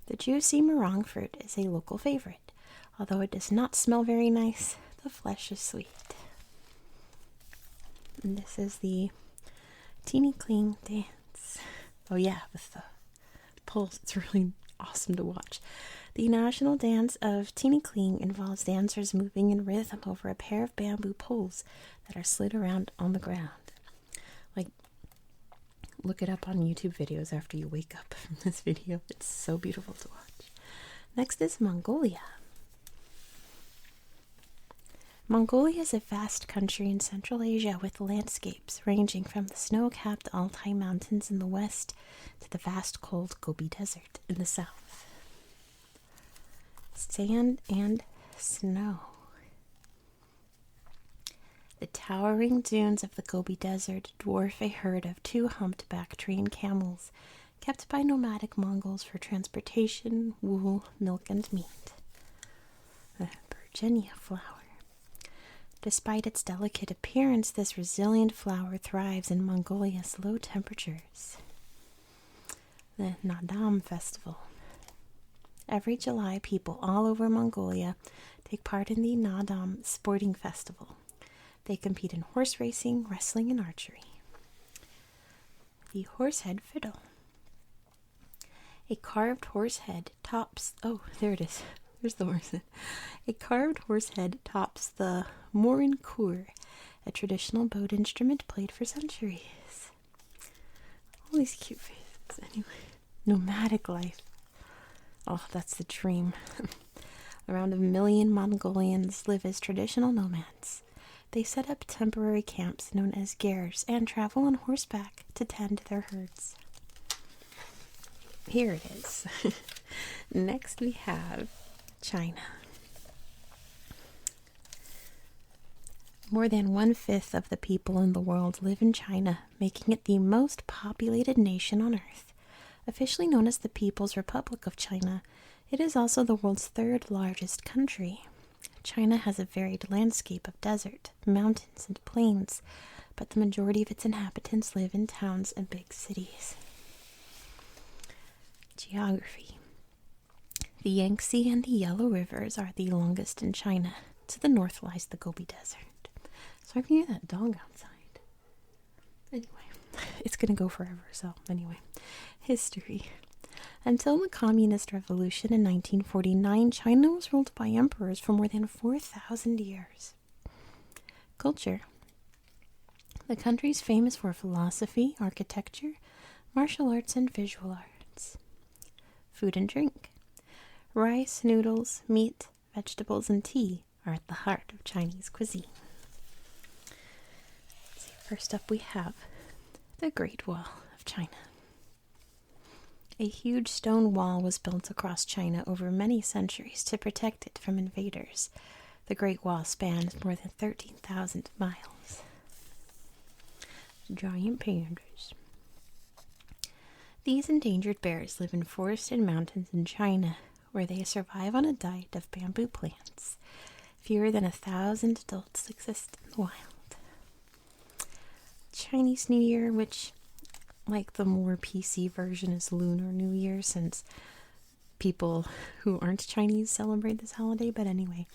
The juicy meringue fruit is a local favorite. Although it does not smell very nice, the flesh is sweet. And this is the teeny cling dance. Oh yeah, with the poles. It's really awesome to watch. The national dance of teeny cling involves dancers moving in rhythm over a pair of bamboo poles that are slid around on the ground. Like, look it up on YouTube videos after you wake up from this video. It's so beautiful to watch. Next is Mongolia. Mongolia is a vast country in Central Asia with landscapes ranging from the snow-capped Altai Mountains in the west to the vast cold Gobi Desert in the south. Sand and snow. The towering dunes of the Gobi Desert dwarf a herd of 2 humped-back trained camels kept by nomadic Mongols for transportation, wool, milk, and meat. The Virginia flower. Despite its delicate appearance, this resilient flower thrives in Mongolia's low temperatures. The Nadam Festival. Every July, people all over Mongolia take part in the Nadam Sporting Festival. They compete in horse racing, wrestling, and archery. The Horsehead Fiddle. A carved horse head tops... Oh, there it is. There's the horse head. A carved horse head tops the morinkur, a traditional boat instrument played for centuries. All these cute faces. Anyway, nomadic life. Oh, that's the dream. Around 1 million Mongolians live as traditional nomads. They set up temporary camps known as gers and travel on horseback to tend their herds. Here it is. Next we have China. More than 1/5 of the people in the world live in China, making it the most populated nation on Earth. Officially known as the People's Republic of China, it is also the world's 3rd largest country. China has a varied landscape of desert, mountains, and plains, but the majority of its inhabitants live in towns and big cities. Geography. The Yangtze and the Yellow Rivers are the longest in China. To the north lies the Gobi Desert. So I can hear that dog outside. Anyway, it's going to go forever, so anyway. History. Until the Communist Revolution in 1949, China was ruled by emperors for more than 4,000 years. Culture. The country is famous for philosophy, architecture, martial arts, and visual arts. Food and drink. Rice, noodles, meat, vegetables, and tea are at the heart of Chinese cuisine. First up we have the Great Wall of China. A huge stone wall was built across China over many centuries to protect it from invaders. The Great Wall spans more than 13,000 miles. Giant pandas. These endangered bears live in forested mountains in China, where they survive on a diet of bamboo plants. Fewer than 1,000 adults exist in the wild. Chinese New Year, which, like the more PC version, is Lunar New Year, since people who aren't Chinese celebrate this holiday. But anyway,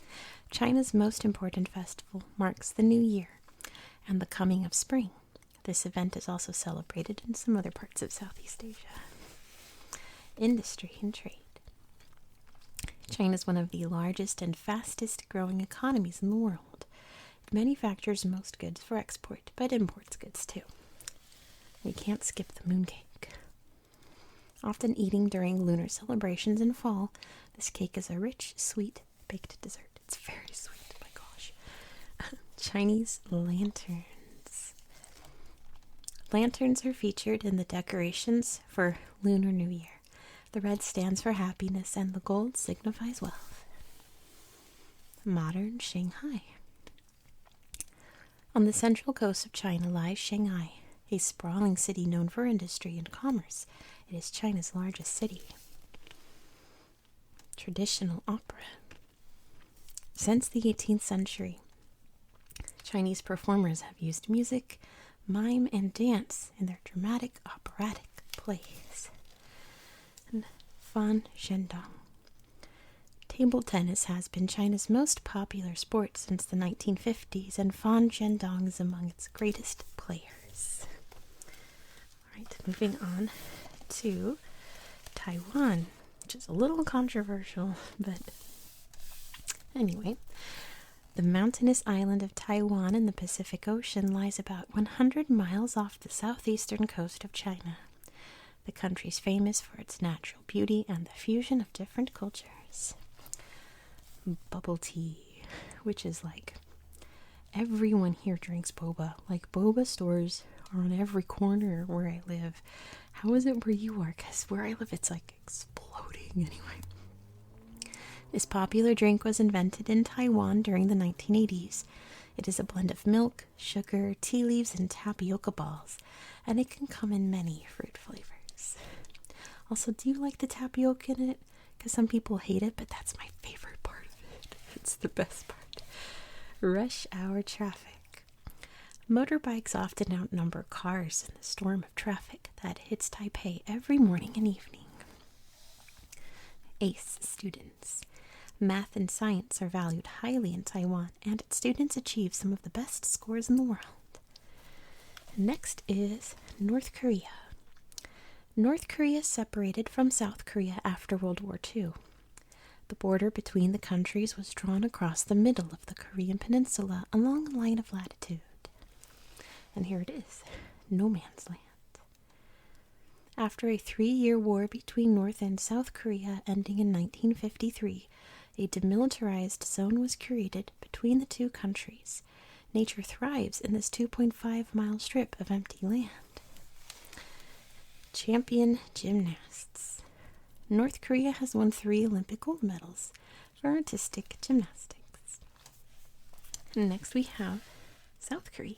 China's most important festival marks the New Year and the coming of spring. This event is also celebrated in some other parts of Southeast Asia. Industry and trade. China is one of the largest and fastest growing economies in the world. It manufactures most goods for export, but imports goods too. We can't skip the mooncake. Often eaten during lunar celebrations in fall, this cake is a rich, sweet, baked dessert. It's very sweet, my gosh. Chinese lanterns. Lanterns are featured in the decorations for Lunar New Year. The red stands for happiness and the gold signifies wealth. Modern Shanghai. On the central coast of China lies Shanghai, a sprawling city known for industry and commerce. It is China's largest city. Traditional opera. Since the 18th century, Chinese performers have used music, mime, and dance in their dramatic operatic plays. And fan zhendong. Table tennis has been China's most popular sport since the 1950s, and fan zhendong is among its greatest players. Alright, moving on to Taiwan, which is a little controversial, but anyway. The mountainous island of Taiwan in the Pacific Ocean lies about 100 miles off the southeastern coast of China. The country is famous for its natural beauty and the fusion of different cultures. Bubble tea, which is like Everyone here drinks boba. Like, boba stores are on every corner where I live. How is it where you are? Because where I live, it's like exploding anyway. This popular drink was invented in Taiwan during the 1980s. It is a blend of milk, sugar, tea leaves, and tapioca balls, and it can come in many fruit flavors. Also, do you like the tapioca in it? Because some people hate it, but that's my favorite part of it. It's the best part. Rush hour traffic. Motorbikes often outnumber cars in the storm of traffic that hits Taipei every morning and evening. ACE students. Math and science are valued highly in Taiwan, and its students achieve some of the best scores in the world. Next is North Korea. North Korea separated from South Korea after World War II. The border between the countries was drawn across the middle of the Korean peninsula along a line of latitude. And here it is, no man's land. After a 3-year war between North and South Korea ending in 1953, a demilitarized zone was created between the two countries. Nature thrives in this 2.5-mile strip of empty land. Champion gymnasts. North Korea has won 3 Olympic gold medals for artistic gymnastics. Next we have South Korea.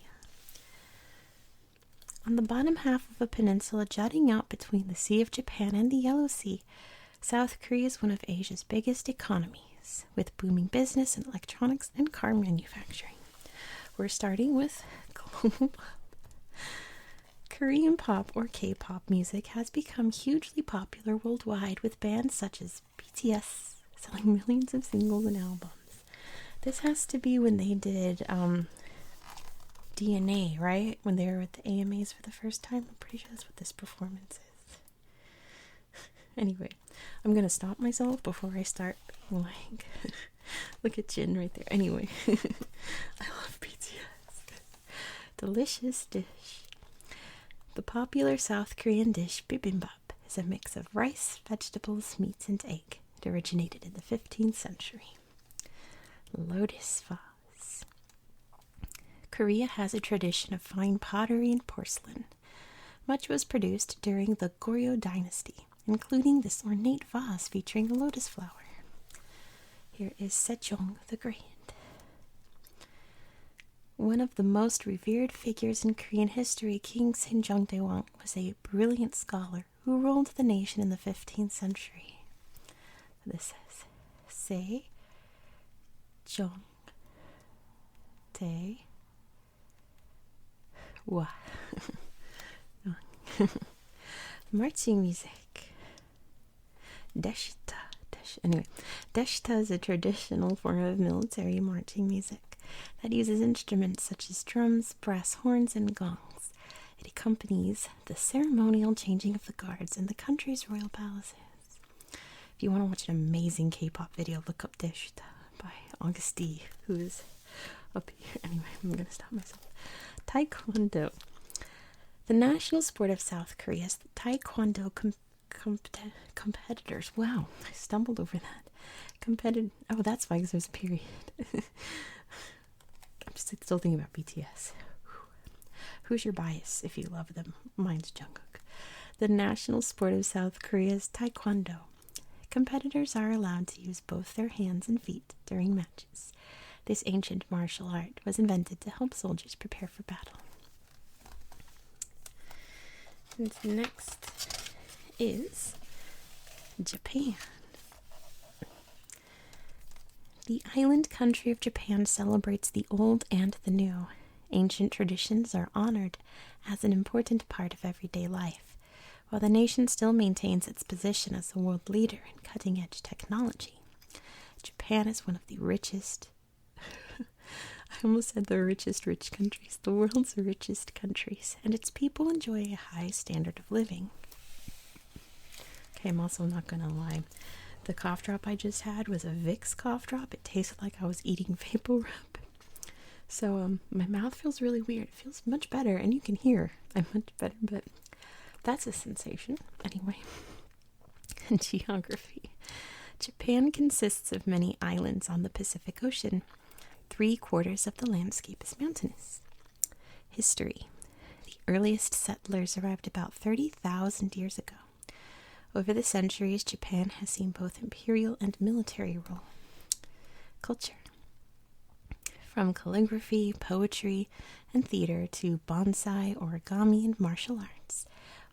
On the bottom half of a peninsula jutting out between the Sea of Japan and the Yellow Sea, South Korea is one of Asia's biggest economies, with booming business in electronics and car manufacturing. We're starting with global pop. Korean pop or K-pop music has become hugely popular worldwide, with bands such as BTS selling millions of singles and albums. This has to be when they did DNA, right? When they were at the AMAs for the first time. I'm pretty sure that's what this performance is. Anyway, I'm gonna stop myself before I start being like, look at Jin right there. Anyway, I love BTS. Delicious dish. The popular South Korean dish bibimbap is a mix of rice, vegetables, meats, and egg. It originated in the 15th century. Lotus vase. Korea has a tradition of fine pottery and porcelain. Much was produced during the Goryeo dynasty, including this ornate vase featuring a lotus flower. Here is Sejong the Great. One of the most revered figures in Korean history, King Sejong was a brilliant scholar who ruled the nation in the 15th century. This says Sejong Wa. Marching music. Deshta. Anyway, deshta is a traditional form of military marching music that uses instruments such as drums, brass horns, and gongs. It accompanies the ceremonial changing of the guards in the country's royal palaces. If you want to watch an amazing K-pop video, look up Deshta by Auguste, who is up here. Anyway, I'm going to stop myself. Taekwondo. The national sport of South Korea is the Taekwondo competitors. Wow, I stumbled over that. Oh, that's why, because there's a period. I'm still thinking about BTS. Who's your bias if you love them? Mine's Jungkook. The national sport of South Korea is Taekwondo. Competitors are allowed to use both their hands and feet during matches. This ancient martial art was invented to help soldiers prepare for battle. And next is Japan. The island country of Japan celebrates the old and the new. Ancient traditions are honored as an important part of everyday life, while the nation still maintains its position as a world leader in cutting-edge technology. Japan is one of the richest, I almost said the richest rich countries, the world's richest countries, and its people enjoy a high standard of living. Okay, I'm also not gonna lie. The cough drop I just had was a Vicks cough drop. It tasted like I was eating vapor rub. So my mouth feels really weird. It feels much better, and you can hear I'm much better, but that's a sensation. Anyway, geography. Japan consists of many islands on the Pacific Ocean. 3/4 of the landscape is mountainous. History. The earliest settlers arrived about 30,000 years ago. Over the centuries, Japan has seen both imperial and military rule. Culture. From calligraphy, poetry, and theater to bonsai, origami, and martial arts,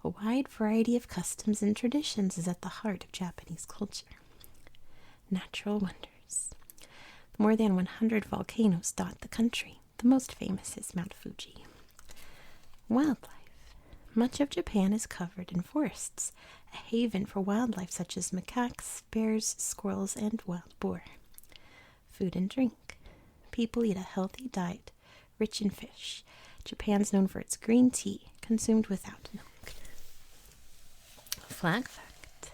a wide variety of customs and traditions is at the heart of Japanese culture. Natural wonders. More than 100 volcanoes dot the country. The most famous is Mount Fuji. Wildlife. Much of Japan is covered in forests, a haven for wildlife such as macaques, bears, squirrels, and wild boar. Food and drink. People eat a healthy diet, rich in fish. Japan's known for its green tea, consumed without milk. Flag fact.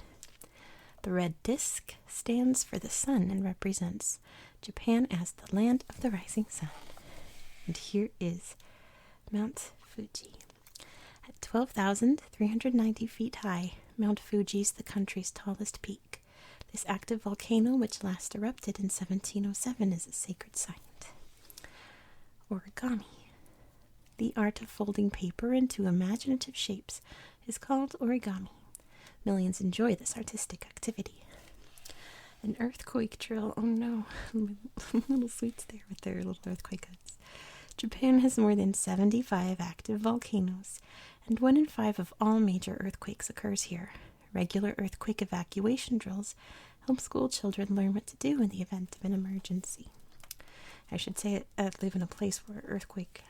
The red disc stands for the sun and represents Japan as the land of the rising sun. And here is Mount Fuji. At 12,390 feet high, Mount Fuji is the country's tallest peak. This active volcano, which last erupted in 1707, is a sacred site. Origami. The art of folding paper into imaginative shapes is called origami. Millions enjoy this artistic activity. An earthquake drill. Oh no, little sweets there with their little earthquake huts. Japan has more than 75 active volcanoes, and 1 in 5 of all major earthquakes occurs here. Regular earthquake evacuation drills help school children learn what to do in the event of an emergency. I should say I live in a place where earthquakes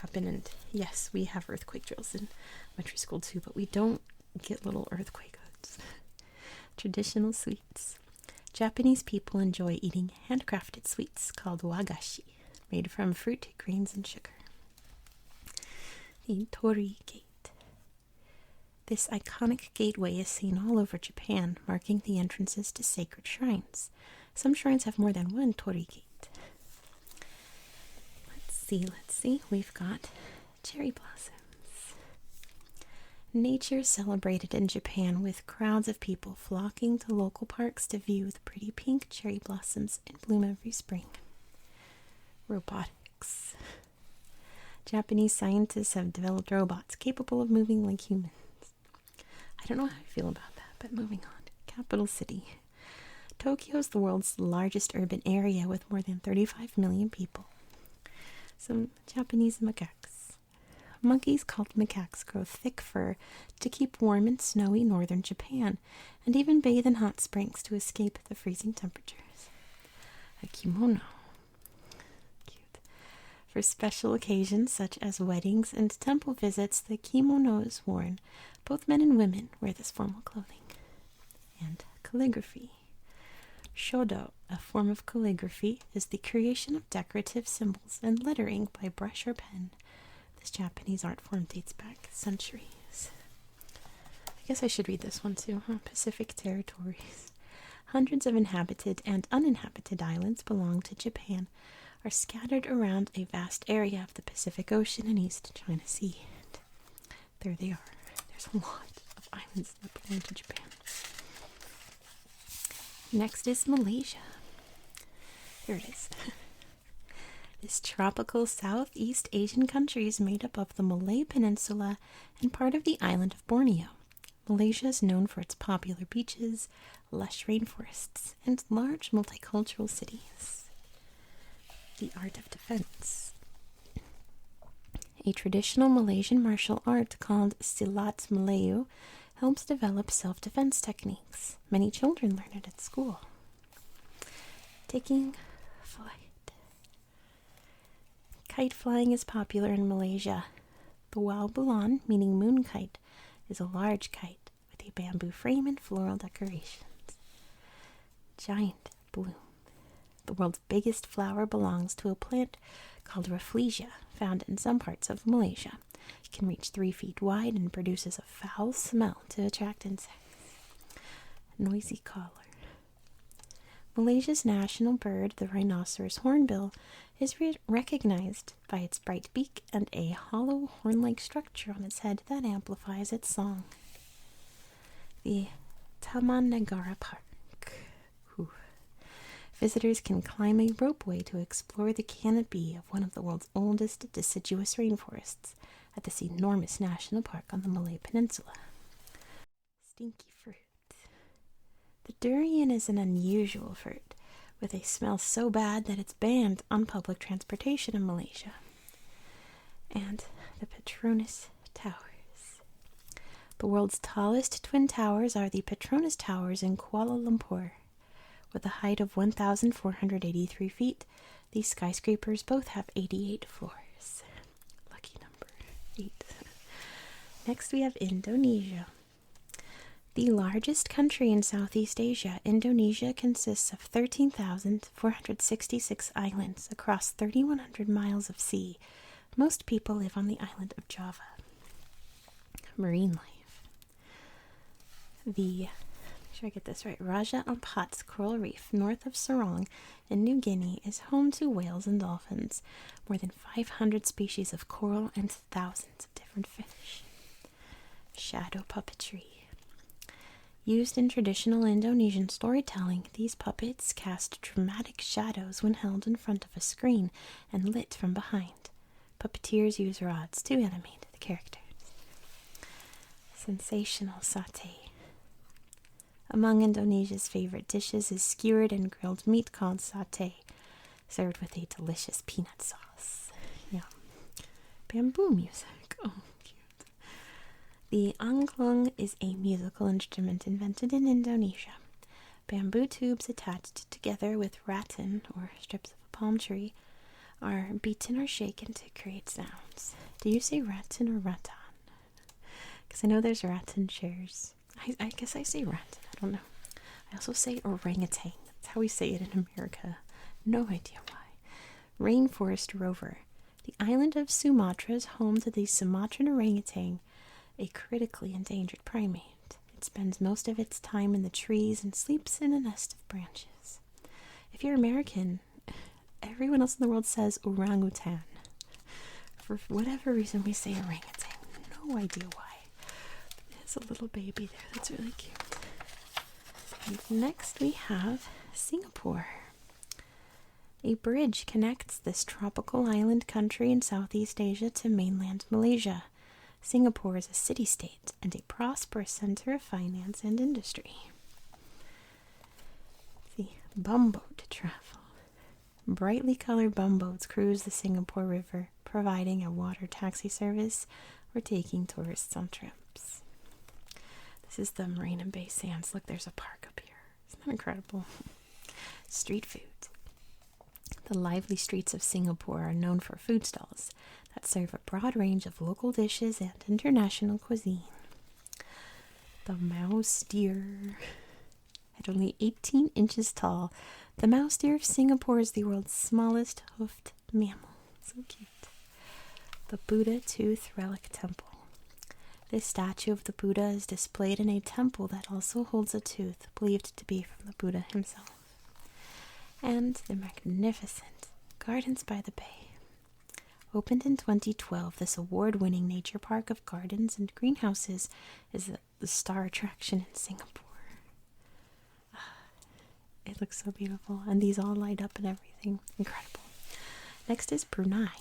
happen, and yes, we have earthquake drills in elementary school too, but we don't get little earthquake huts. Traditional sweets. Japanese people enjoy eating handcrafted sweets called wagashi, made from fruit, grains, and sugar. The Torii Gate. This iconic gateway is seen all over Japan, marking the entrances to sacred shrines. Some shrines have more than one Torii Gate. Let's see. We've got cherry blossoms. Nature is celebrated in Japan with crowds of people flocking to local parks to view the pretty pink cherry blossoms in bloom every spring. Robotics. Japanese scientists have developed robots capable of moving like humans. I don't know how I feel about that, but moving on. Capital city. Tokyo is the world's largest urban area with more than 35 million people. Some Japanese macaques. Monkeys called macaques grow thick fur to keep warm in snowy northern Japan, and even bathe in hot springs to escape the freezing temperatures. A kimono. Cute. For special occasions such as weddings and temple visits, the kimono is worn. Both men and women wear this formal clothing. And calligraphy. Shodo, a form of calligraphy, is the creation of decorative symbols and lettering by brush or pen. This Japanese art form dates back centuries. I guess I should read this one too, huh? Pacific territories. Hundreds of inhabited and uninhabited islands belong to Japan, are scattered around a vast area of the Pacific Ocean and East China Sea. And there they are. There's a lot of islands that belong to Japan. Next is Malaysia. Here it is. This tropical Southeast Asian country is made up of the Malay Peninsula and part of the island of Borneo. Malaysia is known for its popular beaches, lush rainforests, and large multicultural cities. The art of defense. A traditional Malaysian martial art called Silat Melayu helps develop self-defense techniques. Many children learn it at school. Taking flight. Kite flying is popular in Malaysia. The Wao Bulan, meaning moon kite, is a large kite with a bamboo frame and floral decorations. Giant bloom. The world's biggest flower belongs to a plant called Rafflesia, found in some parts of Malaysia. It can reach 3 feet wide and produces a foul smell to attract insects. Noisy caller. Malaysia's national bird, the Rhinoceros Hornbill, is recognized by its bright beak and a hollow horn-like structure on its head that amplifies its song. The Taman Negara Park. Visitors can climb a ropeway to explore the canopy of one of the world's oldest deciduous rainforests at this enormous national park on the Malay Peninsula. Stinky fruit. The durian is an unusual fruit, with a smell so bad that it's banned on public transportation in Malaysia. And the Petronas Towers. The world's tallest twin towers are the Petronas Towers in Kuala Lumpur. With a height of 1,483 feet, these skyscrapers both have 88 floors. Lucky number 8. Next we have Indonesia. The largest country in Southeast Asia, Indonesia consists of 13,466 islands across 3,100 miles of sea. Most people live on the island of Java. Marine life. Make sure I get this right, Raja Ampat's coral reef north of Sarong in New Guinea is home to whales and dolphins, more than 500 species of coral, and thousands of different fish. Shadow puppetry. Used in traditional Indonesian storytelling, these puppets cast dramatic shadows when held in front of a screen and lit from behind. Puppeteers use rods to animate the characters. Sensational satay. Among Indonesia's favorite dishes is skewered and grilled meat called satay, served with a delicious peanut sauce. Yum. Bamboo music. Oh, cute. The angklung is a musical instrument invented in Indonesia. Bamboo tubes attached together with rattan, or strips of a palm tree, are beaten or shaken to create sounds. Do you say rattan or rattan? Because I know there's rattan chairs. I guess I say rattan. I don't know. I also say orangutan. That's how we say it in America. No idea why. Rainforest rover. The island of Sumatra is home to the Sumatran orangutan, a critically endangered primate. It spends most of its time in the trees and sleeps in a nest of branches. If you're American, everyone else in the world says orangutan. For whatever reason, we say orangutan. No idea why. There's a little baby there. That's really cute. And next we have Singapore. A bridge connects this tropical island country in Southeast Asia to mainland Malaysia. Singapore is a city-state and a prosperous center of finance and industry. The bumboat travel. Brightly colored bumboats cruise the Singapore River, providing a water taxi service or taking tourists on trips. This is the Marina Bay Sands. Look, there's a park up here. Isn't that incredible? Street food. The lively streets of Singapore are known for food stalls that serve a broad range of local dishes and international cuisine. The mouse deer. At only 18 inches tall, the mouse deer of Singapore is the world's smallest hoofed mammal. So cute. The Buddha Tooth Relic Temple. This statue of the Buddha is displayed in a temple that also holds a tooth believed to be from the Buddha himself. And the magnificent Gardens by the Bay. Opened in 2012, this award-winning nature park of gardens and greenhouses is the star attraction in Singapore. It looks so beautiful, and these all light up and everything. Incredible. Next is Brunei.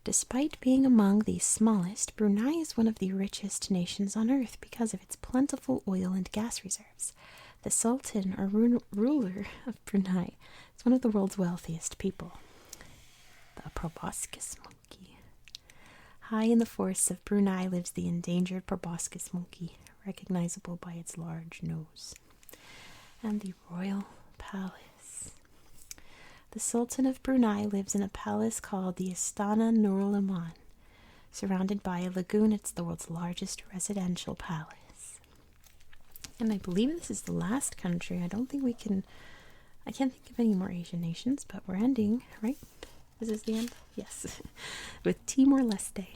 Despite being among the smallest, Brunei is one of the richest nations on earth because of its plentiful oil and gas reserves. The Sultan, or ruler of Brunei, is one of the world's wealthiest people. The Proboscis Monkey. High in the forests of Brunei lives the endangered Proboscis Monkey, recognizable by its large nose. And the Royal Palace. The Sultan of Brunei lives in a palace called the Istana Nurul Aman. Surrounded by a lagoon, it's the world's largest residential palace. And I believe this is the last country. I can't think of any more Asian nations, but we're ending, right? This is the end? Yes. With Timor-Leste.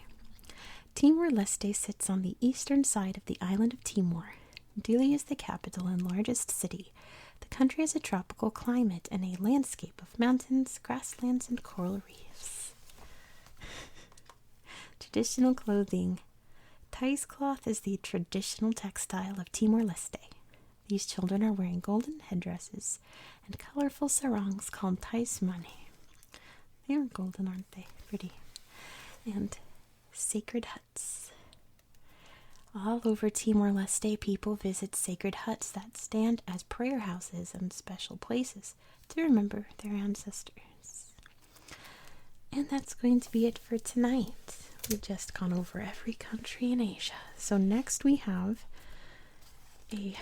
Timor-Leste sits on the eastern side of the island of Timor. Dili is the capital and largest city. The country has a tropical climate and a landscape of mountains, grasslands, and coral reefs. Traditional clothing. Thais cloth is the traditional textile of Timor-Leste. These children are wearing golden headdresses and colorful sarongs called taismani. They are golden, aren't they? Pretty. And sacred huts. All over Timor-Leste, people visit sacred huts that stand as prayer houses and special places to remember their ancestors. And that's going to be it for tonight. We've just gone over every country in Asia. So next we have a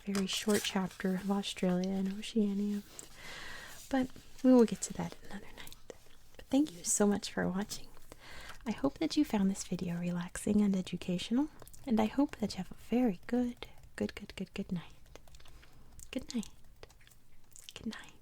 very short chapter of Australia and Oceania. But we will get to that another night. But thank you so much for watching. I hope that you found this video relaxing and educational, and I hope that you have a very good night. Good night. Good night.